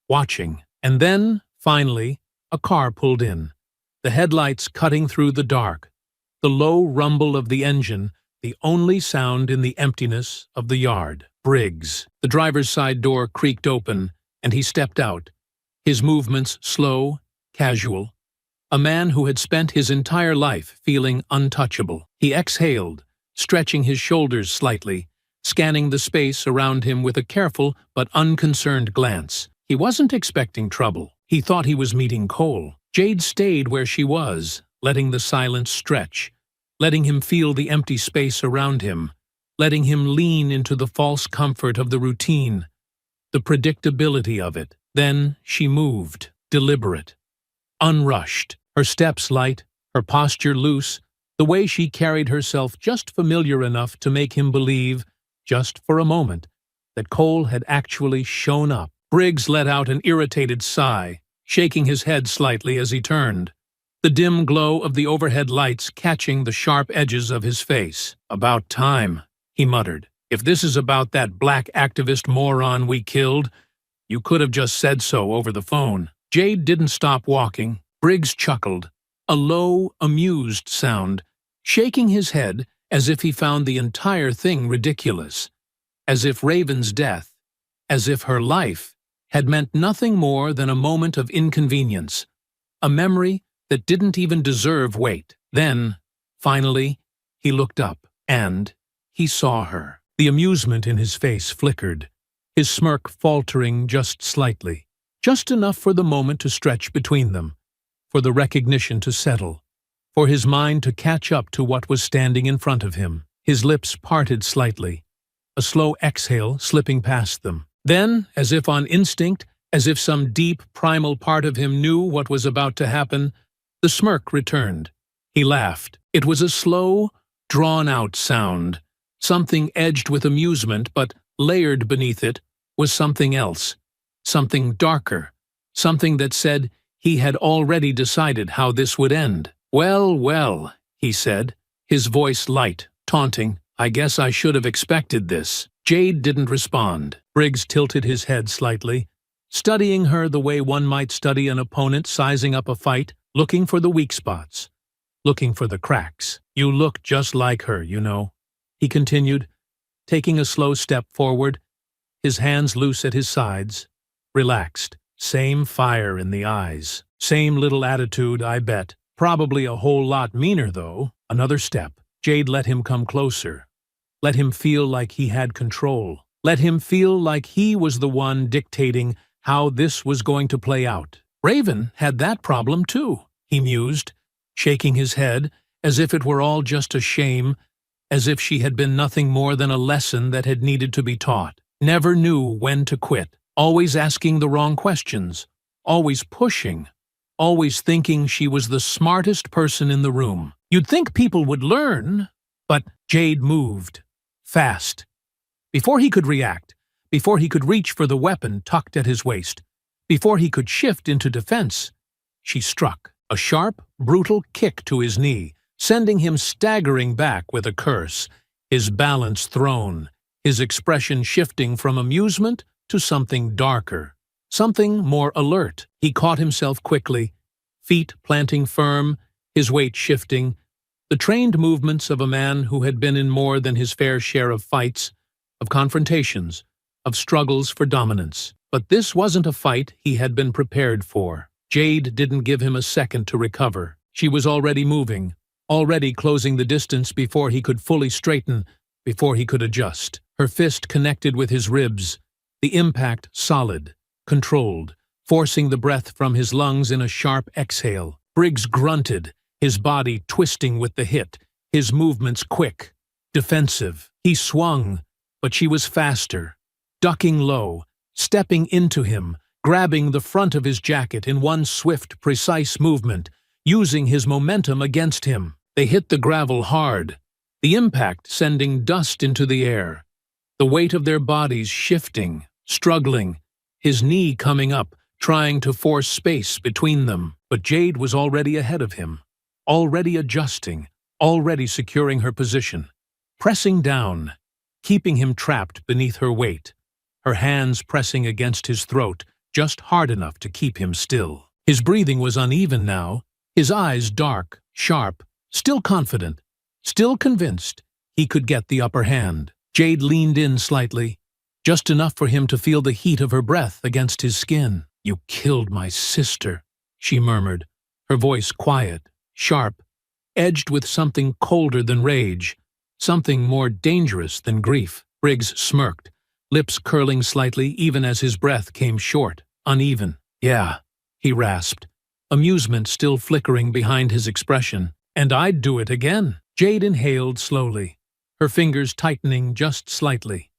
watching, and then, finally, a car pulled in, the headlights cutting through the dark, the low rumble of the engine, the only sound in the emptiness of the yard. Briggs. The driver's side door creaked open, and he stepped out, his movements slow, casual. A man who had spent his entire life feeling untouchable. He exhaled, stretching his shoulders slightly, scanning the space around him with a careful but unconcerned glance. He wasn't expecting trouble. He thought he was meeting Cole. Jade stayed where she was, letting the silence stretch, letting him feel the empty space around him, letting him lean into the false comfort of the routine, the predictability of it. Then she moved, deliberate, unrushed, her steps light, her posture loose, the way she carried herself just familiar enough to make him believe, just for a moment, that Cole had actually shown up. Briggs let out an irritated sigh, shaking his head slightly as he turned, the dim glow of the overhead lights catching the sharp edges of his face. "About time," he muttered. "If this is about that black activist moron we killed, you could have just said so over the phone." Jade didn't stop walking. Briggs chuckled, a low, amused sound, shaking his head as if he found the entire thing ridiculous, as if Raven's death, as if her life, had meant nothing more than a moment of inconvenience, a memory that didn't even deserve weight. Then, finally, he looked up, and he saw her. The amusement in his face flickered, his smirk faltering just slightly, just enough for the moment to stretch between them, for the recognition to settle, for his mind to catch up to what was standing in front of him. His lips parted slightly, a slow exhale slipping past them. Then, as if on instinct, as if some deep, primal part of him knew what was about to happen, the smirk returned. He laughed. It was a slow, drawn-out sound, something edged with amusement, but layered beneath it was something else, something darker, something that said he had already decided how this would end. "Well, well," he said, his voice light, taunting. "I guess I should have expected this." Jade didn't respond. Briggs tilted his head slightly, studying her the way one might study an opponent sizing up a fight, looking for the weak spots, looking for the cracks. "You look just like her, you know," he continued, taking a slow step forward, his hands loose at his sides, relaxed. Same fire in the eyes. Same little attitude, I bet. Probably a whole lot meaner, though. Another step. Jade let him come closer. Let him feel like he had control. Let him feel like he was the one dictating how this was going to play out. Raven had that problem too, he mused, shaking his head, as if it were all just a shame, as if she had been nothing more than a lesson that had needed to be taught. Never knew when to quit, always asking the wrong questions, always pushing, always thinking she was the smartest person in the room. You'd think people would learn, but Jade moved. Fast. Before he could react, before he could reach for the weapon tucked at his waist, before he could shift into defense, she struck. A sharp, brutal kick to his knee, sending him staggering back with a curse, his balance thrown, his expression shifting from amusement to something darker, something more alert. He caught himself quickly, feet planting firm, his weight shifting, the trained movements of a man who had been in more than his fair share of fights, of confrontations, of struggles for dominance. But this wasn't a fight he had been prepared for. Jade didn't give him a second to recover. She was already moving, already closing the distance before he could fully straighten, before he could adjust. Her fist connected with his ribs, the impact solid, controlled, forcing the breath from his lungs in a sharp exhale. Briggs grunted, his body twisting with the hit, his movements quick, defensive. He swung, but she was faster, ducking low, stepping into him, grabbing the front of his jacket in one swift, precise movement, using his momentum against him. They hit the gravel hard, the impact sending dust into the air, the weight of their bodies shifting, struggling, his knee coming up, trying to force space between them. But Jade was already ahead of him, already adjusting, already securing her position, pressing down, keeping him trapped beneath her weight, her hands pressing against his throat just hard enough to keep him still. His breathing was uneven now, his eyes dark, sharp, still confident, still convinced he could get the upper hand. Jade leaned in slightly, just enough for him to feel the heat of her breath against his skin. "You killed my sister," she murmured, her voice quiet, sharp, edged with something colder than rage, something more dangerous than grief. Briggs smirked, lips curling slightly even as his breath came short, uneven. "Yeah," he rasped, amusement still flickering behind his expression. "And I'd do it again." Jade inhaled slowly, her fingers tightening just slightly,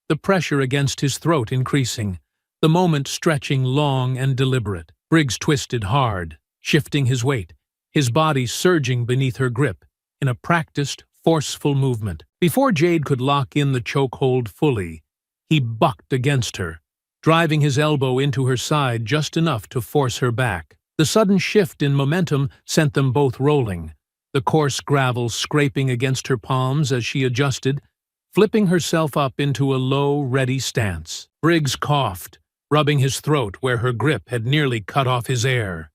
the pressure against his throat increasing, the moment stretching long and deliberate. Briggs twisted hard, shifting his weight, his body surging beneath her grip in a practiced, forceful movement. Before Jade could lock in the chokehold fully, he bucked against her, driving his elbow into her side just enough to force her back. The sudden shift in momentum sent them both rolling, the coarse gravel scraping against her palms as she adjusted, flipping herself up into a low, ready stance. Briggs coughed, rubbing his throat where her grip had nearly cut off his air.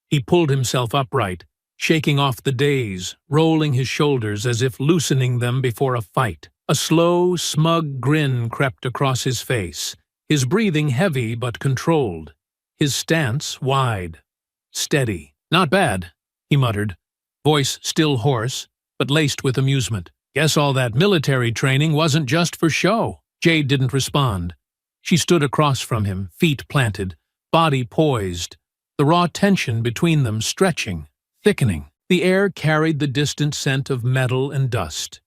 He pulled himself upright, shaking off the daze, rolling his shoulders as if loosening them before a fight. A slow, smug grin crept across his face, his breathing heavy but controlled, his stance wide, steady. "Not bad," he muttered, voice still hoarse, but laced with amusement. Guess all that military training wasn't just for show. Jade didn't respond. She stood across from him, feet planted, body poised, the raw tension between them stretching, thickening. The air carried the distant scent of metal and dust.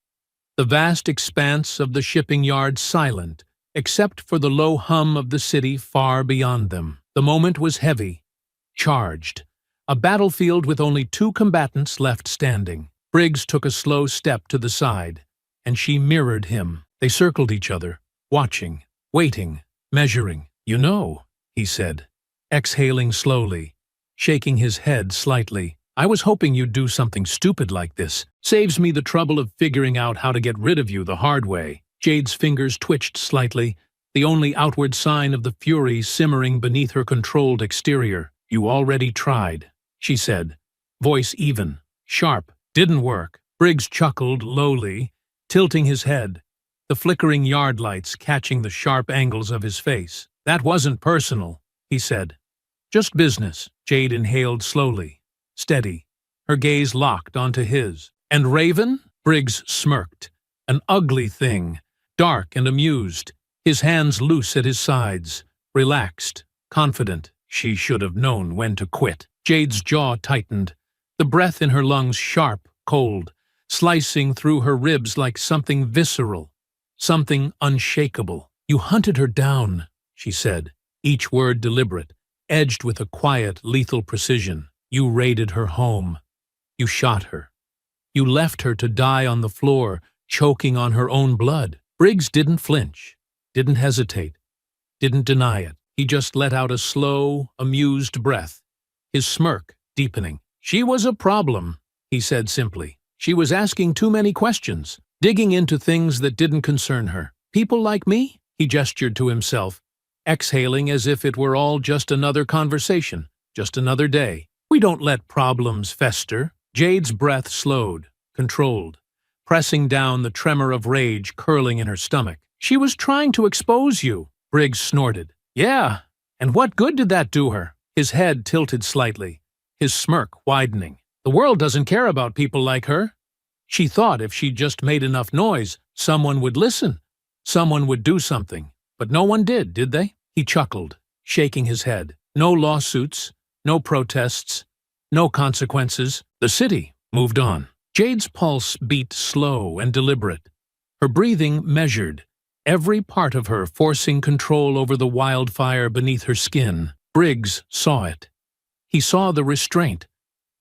The vast expanse of the shipping yard silent, except for the low hum of the city far beyond them. The moment was heavy, charged, a battlefield with only 2 combatants left standing. Briggs took a slow step to the side, and she mirrored him. They circled each other, watching, waiting, measuring. You know, he said, exhaling slowly, shaking his head slightly. I was hoping you'd do something stupid like this. Saves me the trouble of figuring out how to get rid of you the hard way. Jade's fingers twitched slightly, the only outward sign of the fury simmering beneath her controlled exterior. You already tried, she said, voice even, sharp. Didn't work. Briggs chuckled lowly, tilting his head, the flickering yard lights catching the sharp angles of his face. That wasn't personal, he said. Just business. Jade inhaled slowly, steady, her gaze locked onto his. And Raven? Briggs smirked. An ugly thing, dark and amused, his hands loose at his sides, relaxed, confident. She should have known when to quit. Jade's jaw tightened, the breath in her lungs sharp, cold, slicing through her ribs like something visceral, something unshakable. You hunted her down, she said, each word deliberate, edged with a quiet, lethal precision. You raided her home. You shot her. You left her to die on the floor, choking on her own blood. Briggs didn't flinch, didn't hesitate, didn't deny it. He just let out a slow, amused breath, his smirk deepening. She was a problem, he said simply. She was asking too many questions, digging into things that didn't concern her. People like me? He gestured to himself, exhaling as if it were all just another conversation, just another day. We don't let problems fester. Jade's breath slowed, controlled, pressing down the tremor of rage curling in her stomach. She was trying to expose you, Briggs snorted. Yeah, and what good did that do her? His head tilted slightly, his smirk widening. The world doesn't care about people like her. She thought if she just made enough noise, someone would listen, someone would do something. But no one did they? He chuckled, shaking his head. No lawsuits, no protests, no consequences. The city moved on. Jade's pulse beat slow and deliberate, her breathing measured, every part of her forcing control over the wildfire beneath her skin. Briggs saw it. He saw the restraint,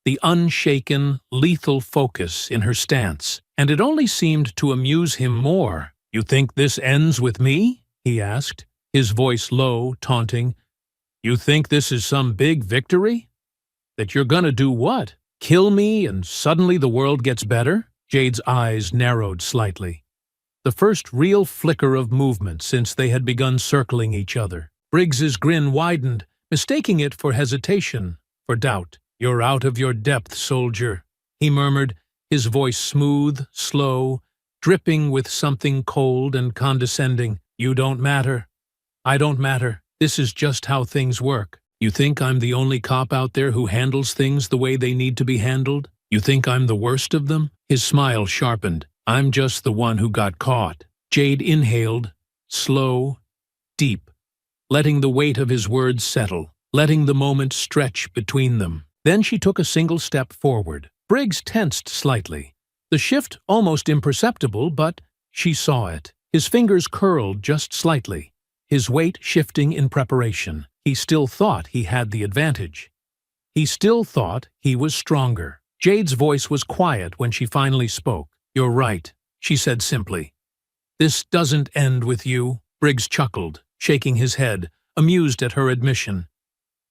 the unshaken, lethal focus in her stance, and it only seemed to amuse him more. You think this ends with me? He asked, his voice low, taunting. You think this is some big victory? That you're gonna do what? Kill me and suddenly the world gets better? Jade's eyes narrowed slightly. The first real flicker of movement since they had begun circling each other. Briggs's grin widened, mistaking it for hesitation, for doubt. You're out of your depth, soldier, he murmured, his voice smooth, slow, dripping with something cold and condescending. You don't matter. I don't matter. This is just how things work. You think I'm the only cop out there who handles things the way they need to be handled? You think I'm the worst of them? His smile sharpened. I'm just the one who got caught. Jade inhaled, slow, deep, letting the weight of his words settle, letting the moment stretch between them. Then she took a single step forward. Briggs tensed slightly, the shift almost imperceptible, but she saw it. His fingers curled just slightly, his weight shifting in preparation. He still thought he had the advantage. He still thought he was stronger. Jade's voice was quiet when she finally spoke. You're right, she said simply. This doesn't end with you. Briggs chuckled, shaking his head, amused at her admission.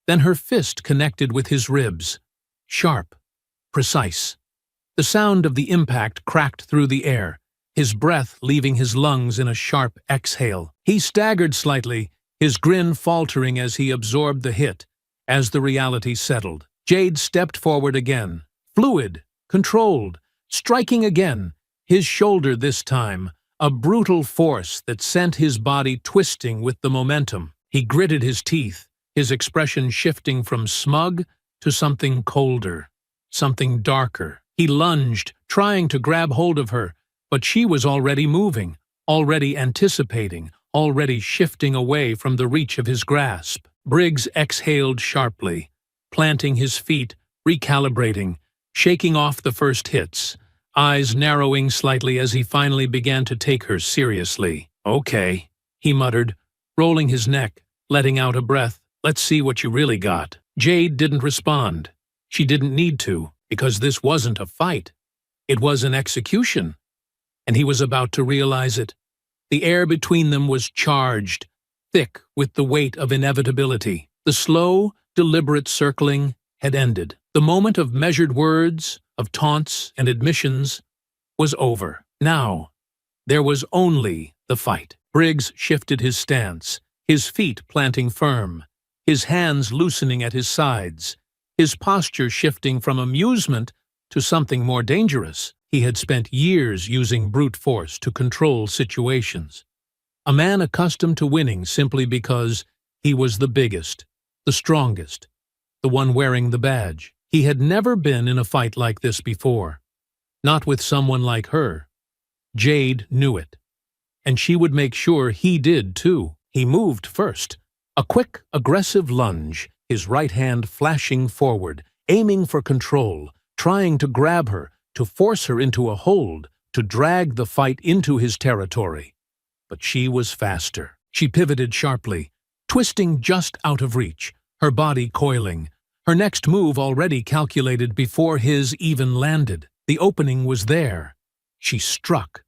Then her fist connected with his ribs. Sharp, precise. The sound of the impact cracked through the air, his breath leaving his lungs in a sharp exhale. He staggered slightly, his grin faltering as he absorbed the hit, as the reality settled. Jade stepped forward again, fluid, controlled, striking again, his shoulder this time, a brutal force that sent his body twisting with the momentum. He gritted his teeth, his expression shifting from smug to something colder, something darker. He lunged, trying to grab hold of her, but she was already moving, already anticipating, already shifting away from the reach of his grasp. Briggs exhaled sharply, planting his feet, recalibrating, shaking off the first hits, eyes narrowing slightly as he finally began to take her seriously. "Okay," he muttered, rolling his neck, letting out a breath. "Let's see what you really got." Jade didn't respond. She didn't need to, because this wasn't a fight. It was an execution. And he was about to realize it. The air between them was charged, thick with the weight of inevitability. The slow, deliberate circling had ended. The moment of measured words, of taunts and admissions, was over. Now, there was only the fight. Briggs shifted his stance, his feet planting firm, his hands loosening at his sides, his posture shifting from amusement to something more dangerous. He had spent years using brute force to control situations. A man accustomed to winning simply because he was the biggest, the strongest, the one wearing the badge. He had never been in a fight like this before. Not with someone like her. Jade knew it. And she would make sure he did too. He moved first. A quick, aggressive lunge, his right hand flashing forward, aiming for control, trying to grab her, to force her into a hold, to drag the fight into his territory. But she was faster. She pivoted sharply, twisting just out of reach, her body coiling, her next move already calculated before his even landed. The opening was there. She struck.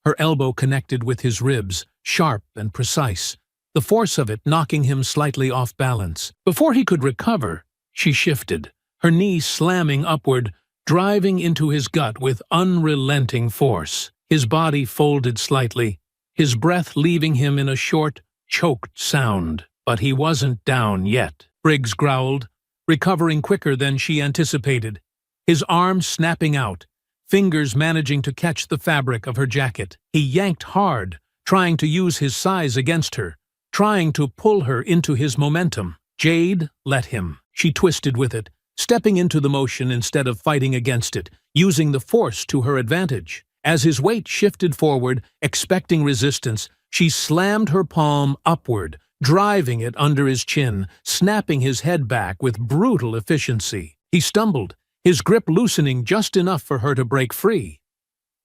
Her elbow connected with his ribs, sharp and precise, the force of it knocking him slightly off balance. Before he could recover, she shifted, her knee slamming upward, driving into his gut with unrelenting force. His body folded slightly, his breath leaving him in a short, choked sound. But he wasn't down yet. Briggs growled, recovering quicker than she anticipated, his arms snapping out, fingers managing to catch the fabric of her jacket. He yanked hard, trying to use his size against her, trying to pull her into his momentum. Jade let him. She twisted with it, stepping into the motion instead of fighting against it, using the force to her advantage. As his weight shifted forward, expecting resistance, she slammed her palm upward, driving it under his chin, snapping his head back with brutal efficiency. He stumbled, his grip loosening just enough for her to break free.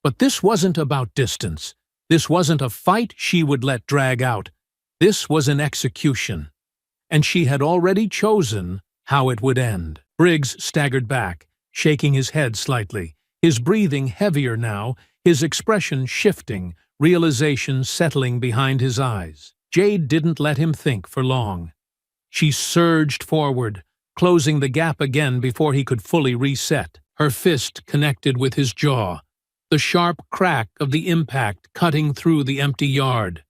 But this wasn't about distance. This wasn't a fight she would let drag out. This was an execution. And she had already chosen how it would end. Briggs staggered back, shaking his head slightly, his breathing heavier now, his expression shifting, realization settling behind his eyes. Jade didn't let him think for long. She surged forward, closing the gap again before he could fully reset. Her fist connected with his jaw, the sharp crack of the impact cutting through the empty yard.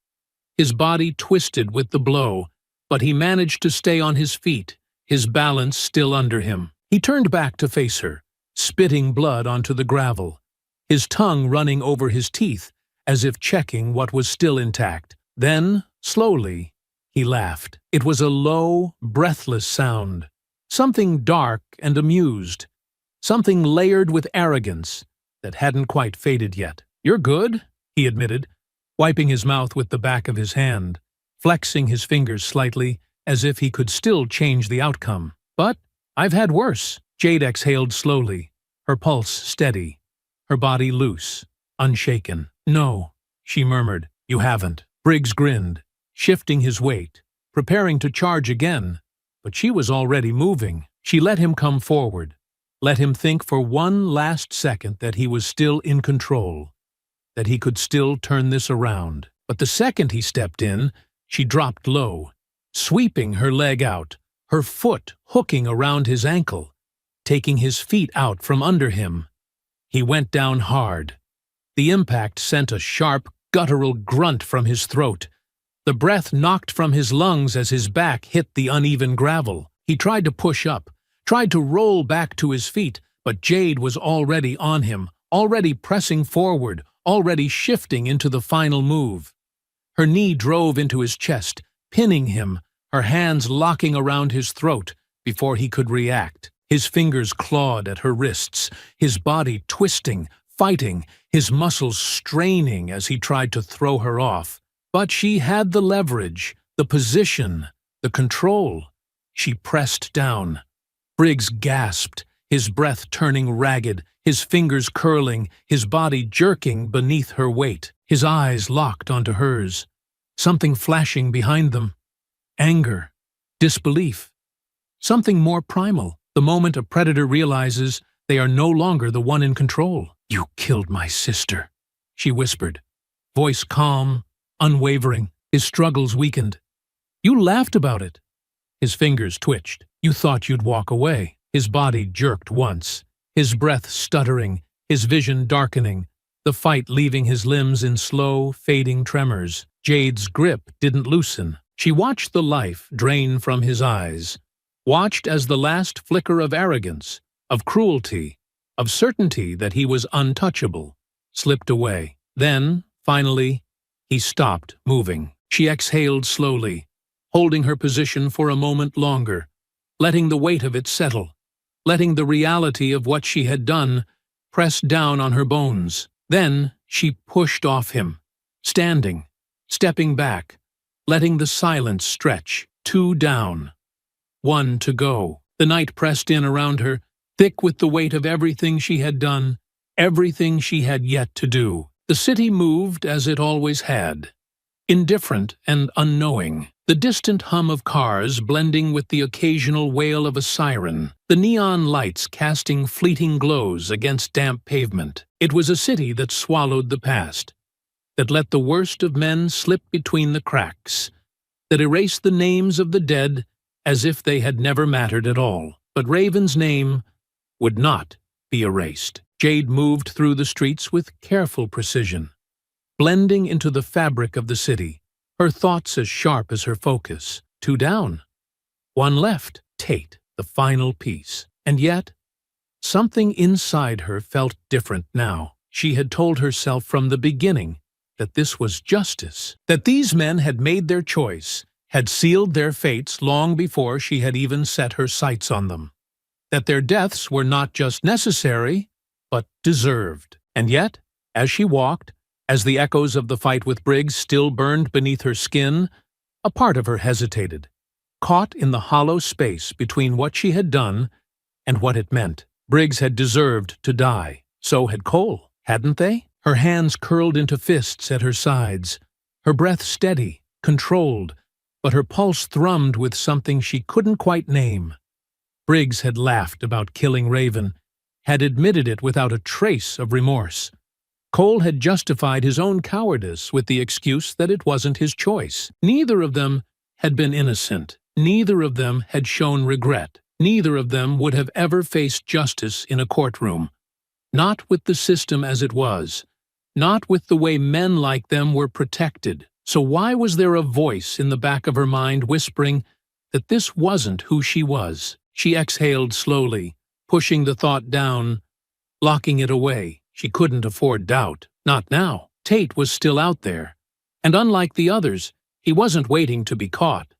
His body twisted with the blow, but he managed to stay on his feet, his balance still under him. He turned back to face her, spitting blood onto the gravel, his tongue running over his teeth, as if checking what was still intact. Then, slowly, he laughed. It was a low, breathless sound, something dark and amused, something layered with arrogance that hadn't quite faded yet. "You're good," he admitted, wiping his mouth with the back of his hand, flexing his fingers slightly, as if he could still change the outcome. "But I've had worse." Jade exhaled slowly, her pulse steady, her body loose, unshaken. "No," she murmured, "you haven't." Briggs grinned, shifting his weight, preparing to charge again, but she was already moving. She let him come forward, let him think for one last second that he was still in control, that he could still turn this around. But the second he stepped in, she dropped low, sweeping her leg out, her foot hooking around his ankle, taking his feet out from under him. He went down hard. The impact sent a sharp, guttural grunt from his throat. The breath knocked from his lungs as his back hit the uneven gravel. He tried to push up, tried to roll back to his feet, but Jade was already on him, already pressing forward, already shifting into the final move. Her knee drove into his chest, pinning him, her hands locking around his throat before he could react. His fingers clawed at her wrists, his body twisting, fighting, his muscles straining as he tried to throw her off. But she had the leverage, the position, the control. She pressed down. Briggs gasped, his breath turning ragged, his fingers curling, his body jerking beneath her weight. His eyes locked onto hers, something flashing behind them. Anger, disbelief, something more primal. The moment a predator realizes they are no longer the one in control. "You killed my sister," she whispered, voice calm, unwavering. His struggles weakened. "You laughed about it." His fingers twitched. "You thought you'd walk away." His body jerked once, his breath stuttering, his vision darkening, the fight leaving his limbs in slow, fading tremors. Jade's grip didn't loosen. She watched the life drain from his eyes, watched as the last flicker of arrogance, of cruelty, of certainty that he was untouchable, slipped away. Then, finally, he stopped moving. She exhaled slowly, holding her position for a moment longer, letting the weight of it settle, letting the reality of what she had done press down on her bones. Then she pushed off him, standing, stepping back, letting the silence stretch. 2 down, 1 to go. The night pressed in around her, thick with the weight of everything she had done, everything she had yet to do. The city moved as it always had, indifferent and unknowing, the distant hum of cars blending with the occasional wail of a siren, the neon lights casting fleeting glows against damp pavement. It was a city that swallowed the past, that let the worst of men slip between the cracks, that erased the names of the dead as if they had never mattered at all. But Raven's name would not be erased. Jade moved through the streets with careful precision, blending into the fabric of the city, her thoughts as sharp as her focus. 2 down, 1 left. Tate, the final piece. And yet, something inside her felt different now. She had told herself from the beginning that this was justice, that these men had made their choice, had sealed their fates long before she had even set her sights on them, that their deaths were not just necessary, but deserved. And yet, as she walked, as the echoes of the fight with Briggs still burned beneath her skin, a part of her hesitated, caught in the hollow space between what she had done and what it meant. Briggs had deserved to die. So had Cole, hadn't they? Her hands curled into fists at her sides, her breath steady, controlled, but her pulse thrummed with something she couldn't quite name. Briggs had laughed about killing Raven, had admitted it without a trace of remorse. Cole had justified his own cowardice with the excuse that it wasn't his choice. Neither of them had been innocent. Neither of them had shown regret. Neither of them would have ever faced justice in a courtroom. Not with the system as it was. Not with the way men like them were protected. So why was there a voice in the back of her mind whispering that this wasn't who she was? She exhaled slowly, pushing the thought down, locking it away. She couldn't afford doubt. Not now. Tate was still out there. And unlike the others, he wasn't waiting to be caught.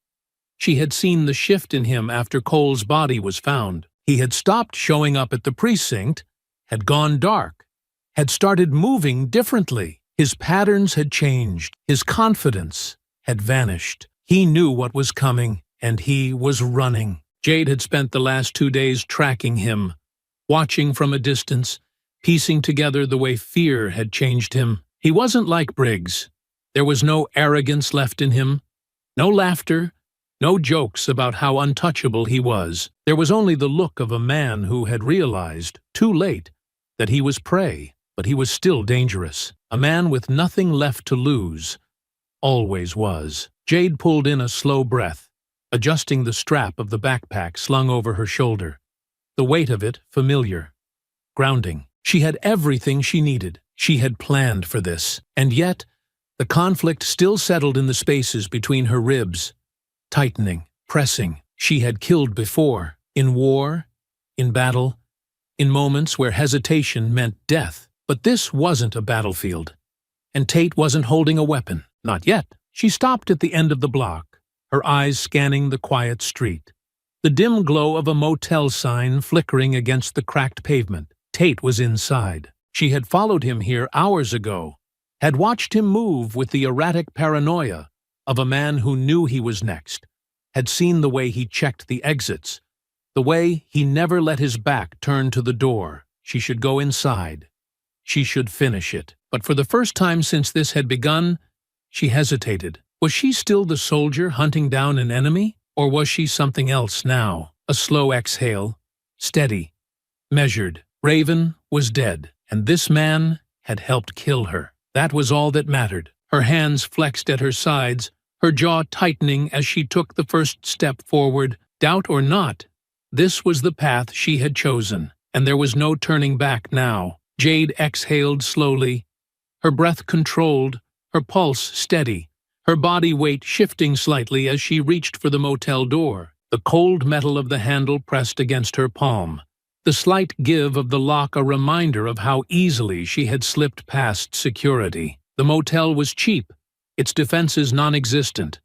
She had seen the shift in him after Cole's body was found. He had stopped showing up at the precinct, had gone dark, had started moving differently. His patterns had changed. His confidence had vanished. He knew what was coming, and he was running. Jade had spent the last 2 days tracking him, watching from a distance, piecing together the way fear had changed him. He wasn't like Briggs. There was no arrogance left in him, no laughter, no jokes about how untouchable he was. There was only the look of a man who had realized, too late, that he was prey, but he was still dangerous. A man with nothing left to lose. Always was. Jade pulled in a slow breath, adjusting the strap of the backpack slung over her shoulder. The weight of it familiar, grounding. She had everything she needed. She had planned for this. And yet, the conflict still settled in the spaces between her ribs, tightening, pressing. She had killed before, in war, in battle, in moments where hesitation meant death. But this wasn't a battlefield. And Tate wasn't holding a weapon. Not yet. She stopped at the end of the block, her eyes scanning the quiet street. the dim glow of a motel sign flickering against the cracked pavement. Tate was inside. She had followed him here hours ago, had watched him move with the erratic paranoia of a man who knew he was next, had seen the way he checked the exits, the way he never let his back turn to the door. She should go inside. She should finish it. But for the first time since this had begun, she hesitated. Was she still the soldier hunting down an enemy? Or was she something else now? A slow exhale, steady, measured. Raven was dead, and this man had helped kill her. That was all that mattered. Her hands flexed at her sides, her jaw tightening as she took the first step forward. Doubt or not, this was the path she had chosen, and there was no turning back now. Jade exhaled slowly, her breath controlled, her pulse steady, her body weight shifting slightly as she reached for the motel door. The cold metal of the handle pressed against her palm, the slight give of the lock a reminder of how easily she had slipped past security. The motel was cheap, its defenses non-existent,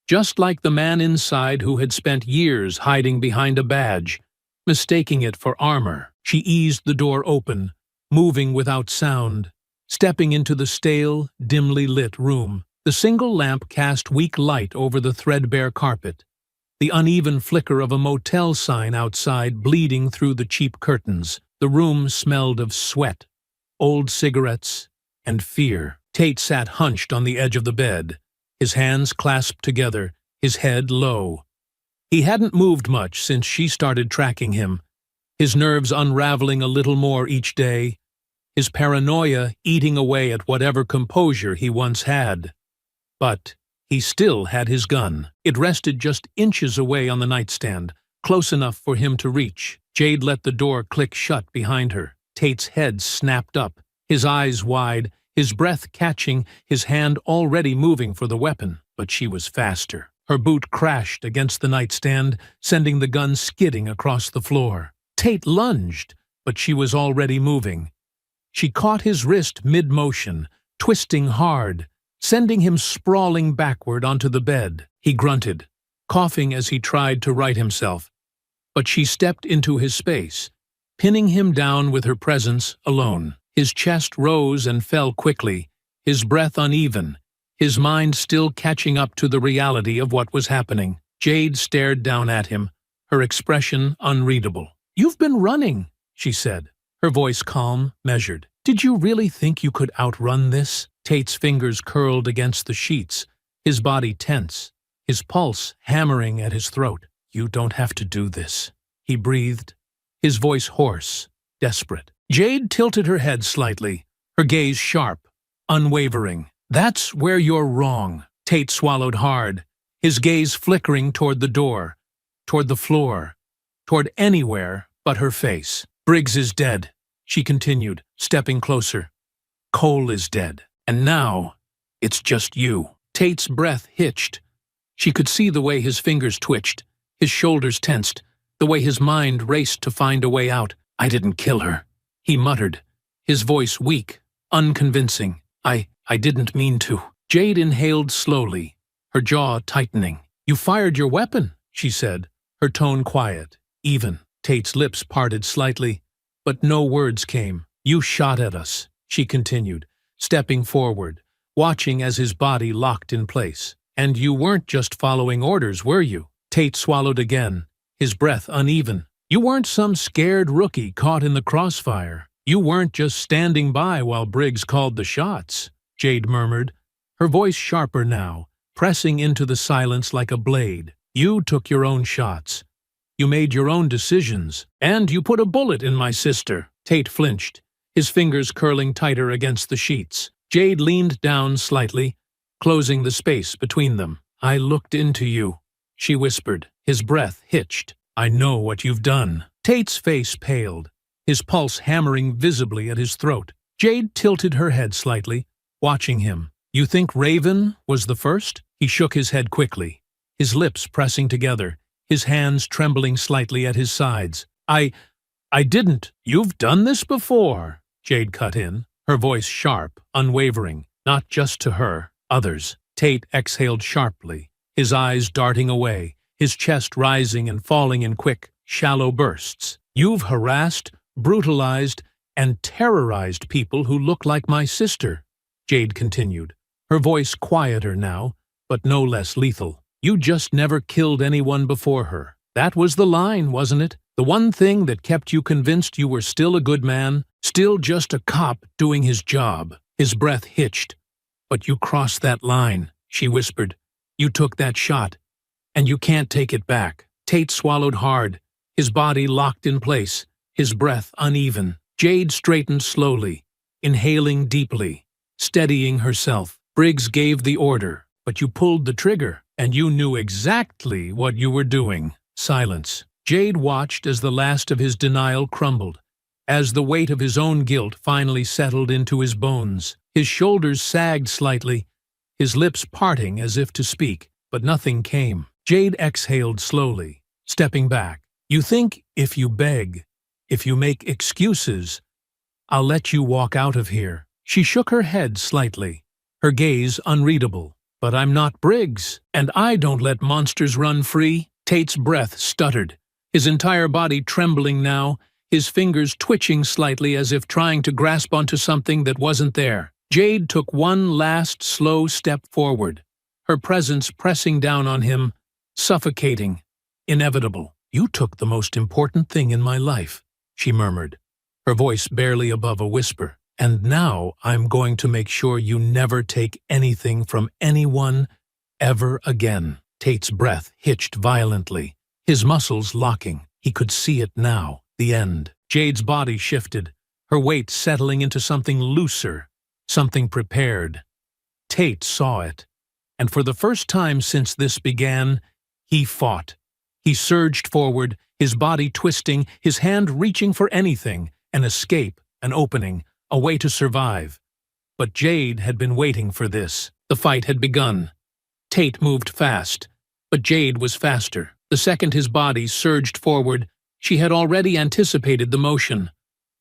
just like the man inside who had spent years hiding behind a badge, mistaking it for armor. She eased the door open, moving without sound, stepping into the stale, dimly lit room. The single lamp cast weak light over the threadbare carpet, the uneven flicker of a motel sign outside bleeding through the cheap curtains. The room smelled of sweat, old cigarettes, and fear. Tate sat hunched on the edge of the bed, his hands clasped together, his head low. He hadn't moved much since she started tracking him, his nerves unraveling a little more each day, his paranoia eating away at whatever composure he once had. But he still had his gun. It rested just inches away on the nightstand, close enough for him to reach. Jade let the door click shut behind her. Tate's head snapped up, his eyes wide, his breath catching, his hand already moving for the weapon. But she was faster. Her boot crashed against the nightstand, sending the gun skidding across the floor. Tate lunged, but she was already moving. She caught his wrist mid-motion, twisting hard, sending him sprawling backward onto the bed. He grunted, coughing as he tried to right himself. But she stepped into his space, pinning him down with her presence alone. His chest rose and fell quickly, his breath uneven, his mind still catching up to the reality of what was happening. Jade stared down at him, her expression unreadable. "You've been running," she said, her voice calm, measured. "Did you really think you could outrun this?" Tate's fingers curled against the sheets, his body tense, his pulse hammering at his throat. "You don't have to do this," he breathed, his voice hoarse, desperate. Jade tilted her head slightly, her gaze sharp, unwavering. "That's where you're wrong." Tate swallowed hard, his gaze flickering toward the door, toward the floor, toward anywhere but her face. "Briggs is dead," she continued, stepping closer. "Cole is dead. And now, it's just you." Tate's breath hitched. She could see the way his fingers twitched, his shoulders tensed, the way his mind raced to find a way out. "I didn't kill her," he muttered, his voice weak, unconvincing. I didn't mean to." Jade inhaled slowly, her jaw tightening. "You fired your weapon," she said, her tone quiet, even. Tate's lips parted slightly, but no words came. "You shot at us," she continued, stepping forward, watching as his body locked in place. "And you weren't just following orders, were you?" Tate swallowed again, his breath uneven. "You weren't some scared rookie caught in the crossfire. You weren't just standing by while Briggs called the shots," Jade murmured, her voice sharper now, pressing into the silence like a blade. "You took your own shots. You made your own decisions. And you put a bullet in my sister." Tate flinched, his fingers curling tighter against the sheets. Jade leaned down slightly, closing the space between them. "I looked into you," she whispered, his breath hitched. "I know what you've done." Tate's face paled, his pulse hammering visibly at his throat. Jade tilted her head slightly, watching him. "You think Raven was the first?" He shook his head quickly, his lips pressing together, his hands trembling slightly at his sides. I didn't." "You've done this before," Jade cut in, her voice sharp, unwavering, not just to her, others. Tate exhaled sharply, his eyes darting away, his chest rising and falling in quick, shallow bursts. "You've harassed, brutalized, and terrorized people who look like my sister," Jade continued, her voice quieter now, but no less lethal. "You just never killed anyone before her. That was the line, wasn't it? The one thing that kept you convinced you were still a good man, still just a cop doing his job." His breath hitched. "But you crossed that line," she whispered. "You took that shot, and you can't take it back." Tate swallowed hard, his body locked in place, his breath uneven. Jade straightened slowly, inhaling deeply, steadying herself. "Briggs gave the order, but you pulled the trigger, and you knew exactly what you were doing." Silence. Jade watched as the last of his denial crumbled, as the weight of his own guilt finally settled into his bones. His shoulders sagged slightly, his lips parting as if to speak, but nothing came. Jade exhaled slowly, stepping back. "You think if you beg, if you make excuses, I'll let you walk out of here?" She shook her head slightly, her gaze unreadable. "But I'm not Briggs, and I don't let monsters run free." Tate's breath stuttered, his entire body trembling now, his fingers twitching slightly as if trying to grasp onto something that wasn't there. Jade took one last slow step forward, her presence pressing down on him, suffocating, inevitable. "You took the most important thing in my life," she murmured, her voice barely above a whisper. "And now I'm going to make sure you never take anything from anyone ever again." Tate's breath hitched violently, his muscles locking. He could see it now, the end. Jade's body shifted, her weight settling into something looser, something prepared. Tate saw it, and for the first time since this began, he fought. He surged forward, his body twisting, his hand reaching for anything, an escape, an opening, a way to survive. But Jade had been waiting for this. The fight had begun. Tate moved fast, but Jade was faster. The second his body surged forward, she had already anticipated the motion,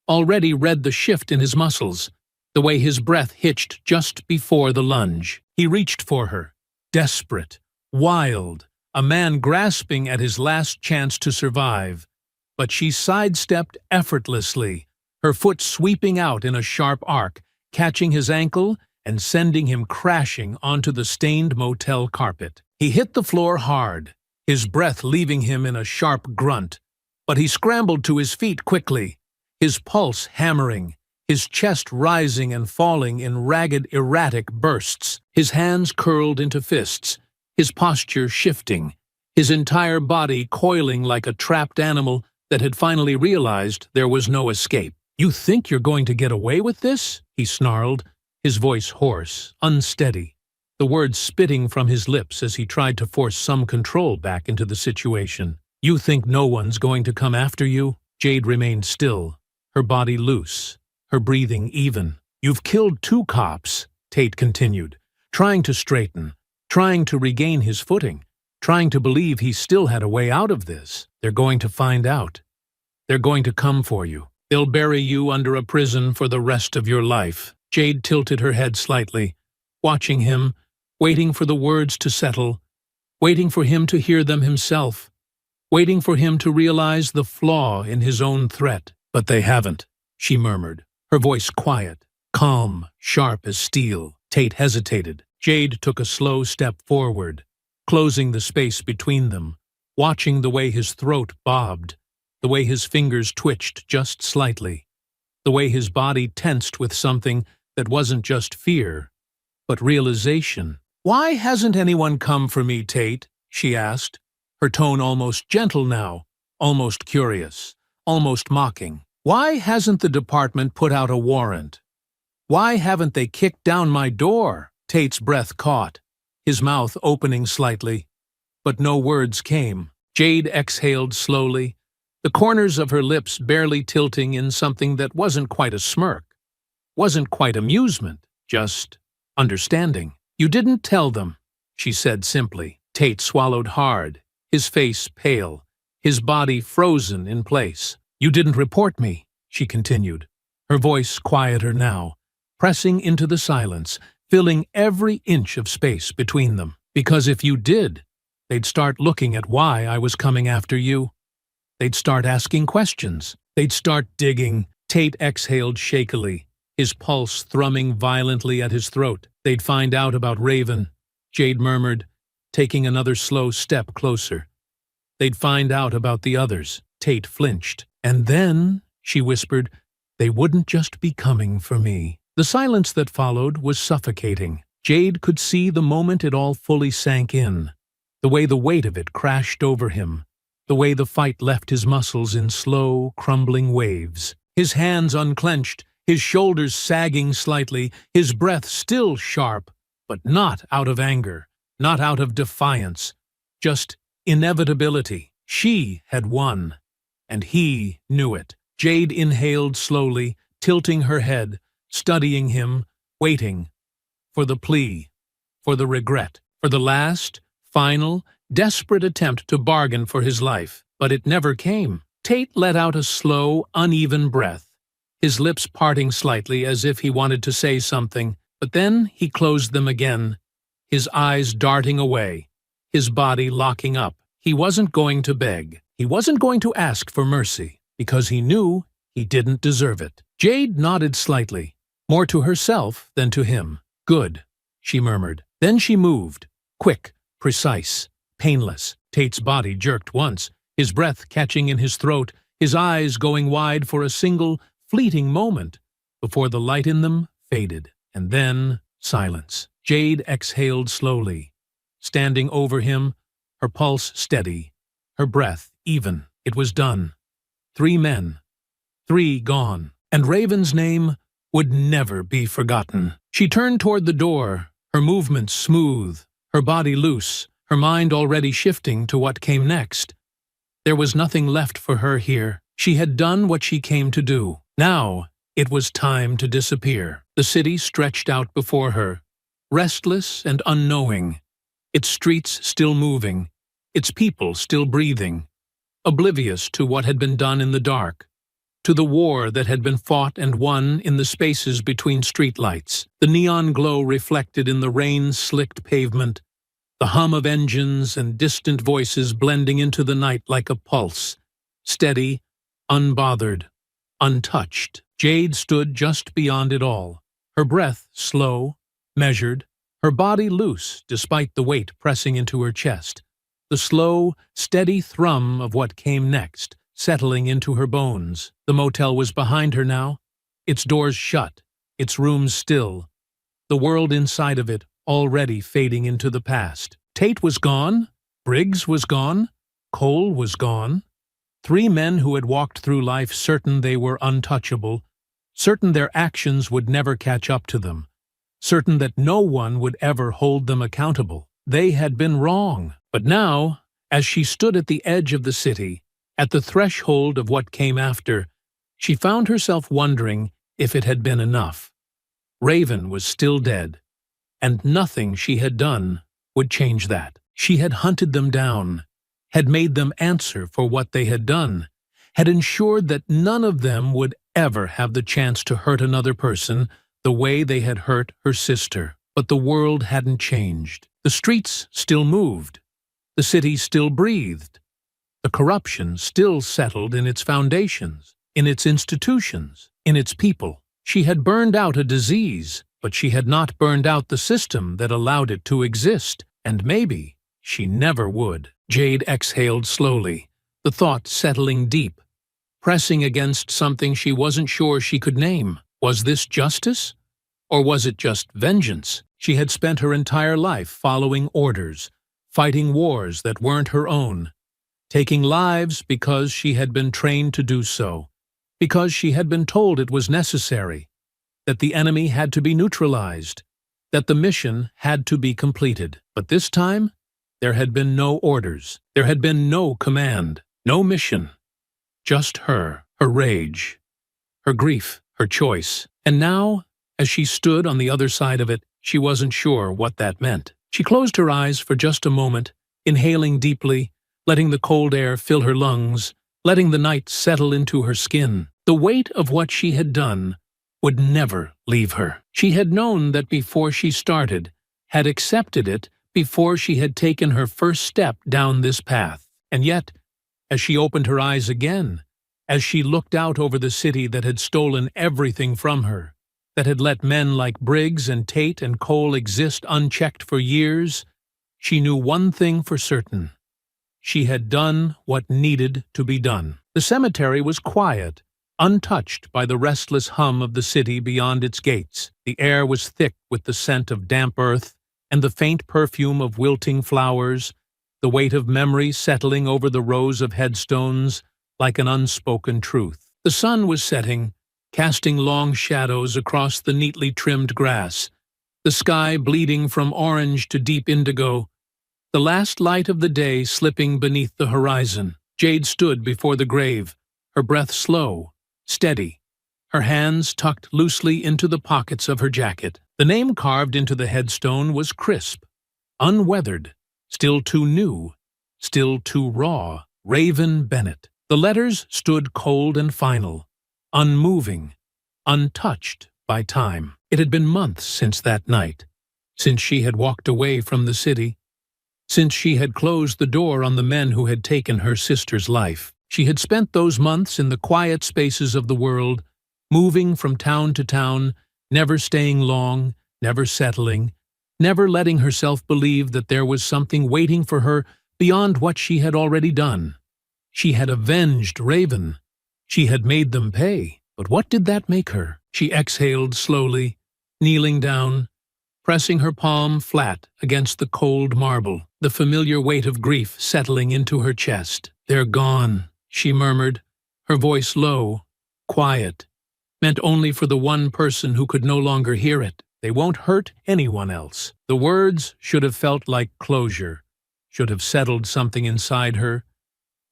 already read the shift in his muscles, the way his breath hitched just before the lunge. He reached for her, desperate, wild, a man grasping at his last chance to survive. But she sidestepped effortlessly, her foot sweeping out in a sharp arc, catching his ankle and sending him crashing onto the stained motel carpet. He hit the floor hard, his breath leaving him in a sharp grunt, but he scrambled to his feet quickly, his pulse hammering, his chest rising and falling in ragged, erratic bursts, his hands curled into fists, his posture shifting, his entire body coiling like a trapped animal that had finally realized there was no escape. "You think you're going to get away with this?" he snarled, his voice hoarse, unsteady, the words spitting from his lips as he tried to force some control back into the situation. "You think no one's going to come after you?" Jade remained still, her body loose, her breathing even. "You've killed 2 cops, Tate continued, trying to straighten, trying to regain his footing, trying to believe he still had a way out of this. "They're going to find out. They're going to come for you. They'll bury you under a prison for the rest of your life." Jade tilted her head slightly, watching him, waiting for the words to settle, waiting for him to hear them himself, waiting for him to realize the flaw in his own threat. "But they haven't," she murmured, her voice quiet, calm, sharp as steel. Tate hesitated. Jade took a slow step forward, closing the space between them, watching the way his throat bobbed, the way his fingers twitched just slightly, the way his body tensed with something that wasn't just fear, but realization. "Why hasn't anyone come for me, Tate?" she asked, her tone almost gentle now, almost curious, almost mocking. "Why hasn't the department put out a warrant? Why haven't they kicked down my door?" Tate's breath caught, his mouth opening slightly, but no words came. Jade exhaled slowly, the corners of her lips barely tilting in something that wasn't quite a smirk, wasn't quite amusement, just understanding. "You didn't tell them," she said simply. Tate swallowed hard, his face pale, his body frozen in place. "You didn't report me," she continued, her voice quieter now, pressing into the silence, filling every inch of space between them. "Because if you did, They'd start looking at why I was coming after you. They'd start asking questions. They'd start digging. Tate exhaled shakily, his pulse thrumming violently at his throat. They'd find out about Raven, Jade murmured, taking another slow step closer. They'd find out about the others. Tate flinched. And then, she whispered, they wouldn't just be coming for me. The silence that followed was suffocating. Jade could see the moment it all fully sank in, the way the weight of it crashed over him, the way the fight left his muscles in slow, crumbling waves. His hands unclenched, his shoulders sagging slightly, his breath still sharp, but not out of anger, not out of defiance, just inevitability. She had won, and he knew it. Jade inhaled slowly, tilting her head, studying him, waiting for the plea, for the regret, for the last, final, desperate attempt to bargain for his life. But it never came. Tate let out a slow, uneven breath, his lips parting slightly as if he wanted to say something, but then he closed them again, his eyes darting away, his body locking up. He wasn't going to beg. He wasn't going to ask for mercy, because he knew he didn't deserve it. Jade nodded slightly, more to herself than to him. Good, she murmured. Then she moved, quick, precise, painless. Tate's body jerked once, his breath catching in his throat, his eyes going wide for a single, fleeting moment before the light in them faded. And then silence. Jade exhaled slowly, standing over him, her pulse steady, her breath even. It was done. 3 men, 3 gone, and Raven's name would never be forgotten. She turned toward the door, her movements smooth, her body loose, her mind already shifting to what came next. There was nothing left for her here. She had done what she came to do. Now it was time to disappear. The city stretched out before her, restless and unknowing, its streets still moving, its people still breathing, oblivious to what had been done in the dark, to the war that had been fought and won in the spaces between streetlights, the neon glow reflected in the rain-slicked pavement, the hum of engines and distant voices blending into the night like a pulse, steady, unbothered, untouched. Jade stood just beyond it all, her breath slow, measured, her body loose despite the weight pressing into her chest, the slow, steady thrum of what came next, settling into her bones. The motel was behind her now, its doors shut, its rooms still, the world inside of it already fading into the past. Tate was gone, Briggs was gone, Cole was gone. 3 men who had walked through life certain they were untouchable, certain their actions would never catch up to them, certain that no one would ever hold them accountable. They had been wrong. But now, as she stood at the edge of the city, at the threshold of what came after, she found herself wondering if it had been enough. Raven was still dead, and nothing she had done would change that. She had hunted them down, had made them answer for what they had done, had ensured that none of them would ever have the chance to hurt another person the way they had hurt her sister. But the world hadn't changed. The streets still moved. The city still breathed. The corruption still settled in its foundations, in its institutions, in its people. She had burned out a disease, but she had not burned out the system that allowed it to exist, and maybe she never would. Jade exhaled slowly, the thought settling deep, pressing against something she wasn't sure she could name. Was this justice? Or was it just vengeance? She had spent her entire life following orders, fighting wars that weren't her own, taking lives because she had been trained to do so, because she had been told it was necessary, that the enemy had to be neutralized, that the mission had to be completed. But this time, there had been no orders, there had been no command, no mission, just her rage, her grief, her choice. And now, as she stood on the other side of it, she wasn't sure what that meant. She closed her eyes for just a moment, inhaling deeply, letting the cold air fill her lungs, letting the night settle into her skin. The weight of what she had done would never leave her. She had known that before she started, had accepted it before she had taken her first step down this path. And yet, as she opened her eyes again, as she looked out over the city that had stolen everything from her, that had let men like Briggs and Tate and Cole exist unchecked for years, she knew one thing for certain. She had done what needed to be done. The cemetery was quiet, untouched by the restless hum of the city beyond its gates. The air was thick with the scent of damp earth and the faint perfume of wilting flowers, the weight of memory settling over the rows of headstones like an unspoken truth. The sun was setting, casting long shadows across the neatly trimmed grass, the sky bleeding from orange to deep indigo, the last light of the day slipping beneath the horizon. Jade stood before the grave, her breath slow, steady, her hands tucked loosely into the pockets of her jacket. The name carved into the headstone was crisp, unweathered, still too new, still too raw. Raven Bennett. The letters stood cold and final, unmoving, untouched by time. It had been months since that night, since she had walked away from the city, since she had closed the door on the men who had taken her sister's life. She had spent those months in the quiet spaces of the world, moving from town to town, never staying long, never settling, never letting herself believe that there was something waiting for her beyond what she had already done. She had avenged Raven. She had made them pay. But what did that make her? She exhaled slowly, kneeling down, pressing her palm flat against the cold marble, the familiar weight of grief settling into her chest. "They're gone," she murmured, her voice low, quiet, meant only for the one person who could no longer hear it. "They won't hurt anyone else." The words should have felt like closure, should have settled something inside her,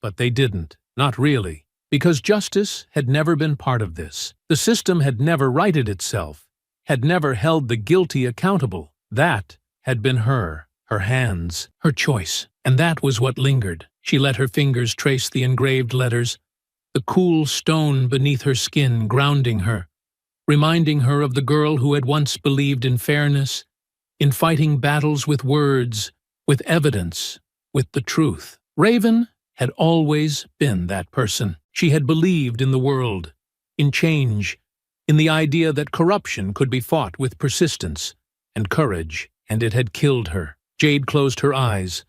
but they didn't, not really, because justice had never been part of this. The system had never righted itself, had never held the guilty accountable. That had been her hands, her choice, and that was what lingered. She let her fingers trace the engraved letters, the cool stone beneath her skin grounding her, reminding her of the girl who had once believed in fairness, in fighting battles with words, with evidence, with the truth. Raven had always been that person. She had believed in the world, in change, in the idea that corruption could be fought with persistence and courage, and it had killed her. Jade closed her eyes,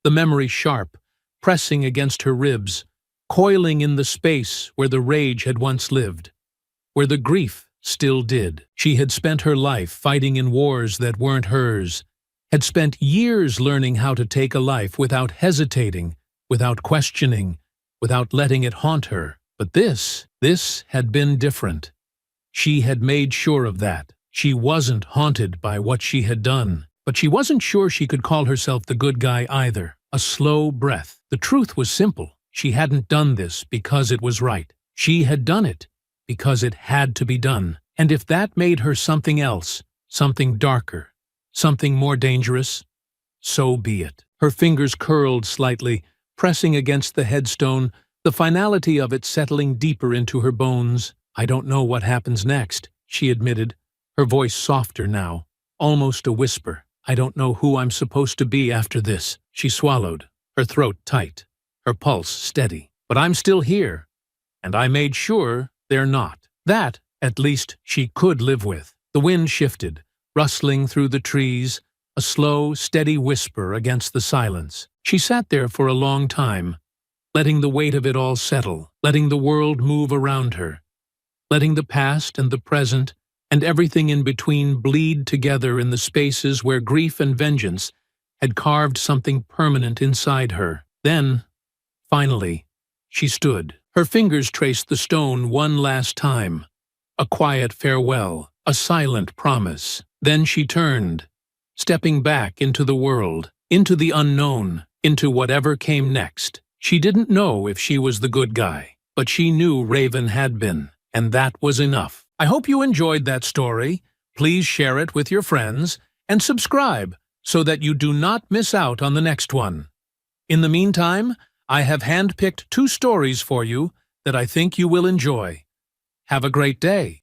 the memory sharp, pressing against her ribs, coiling in the space where the rage had once lived, where the grief still did. She had spent her life fighting in wars that weren't hers, had spent years learning how to take a life without hesitating, without questioning, without letting it haunt her. But this had been different. She had made sure of that. She wasn't haunted by what she had done, but she wasn't sure she could call herself the good guy either. A slow breath. The truth was simple. She hadn't done this because it was right. She had done it because it had to be done. And if that made her something else, something darker, something more dangerous, so be it. Her fingers curled slightly, pressing against the headstone, the finality of it settling deeper into her bones. "I don't know what happens next," she admitted, her voice softer now, almost a whisper. "I don't know who I'm supposed to be after this." She swallowed, her throat tight, her pulse steady. "But I'm still here, and I made sure they're not." That, at least, she could live with. The wind shifted, rustling through the trees, a slow, steady whisper against the silence. She sat there for a long time, letting the weight of it all settle, letting the world move around her, letting the past and the present and everything in between bleed together in the spaces where grief and vengeance had carved something permanent inside her. Then, finally, she stood. Her fingers traced the stone one last time, a quiet farewell, a silent promise. Then she turned, stepping back into the world, into the unknown, into whatever came next. She didn't know if she was the good guy, but she knew Raven had been, and that was enough. I hope you enjoyed that story. Please share it with your friends and subscribe so that you do not miss out on the next one. In the meantime, I have handpicked 2 stories for you that I think you will enjoy. Have a great day.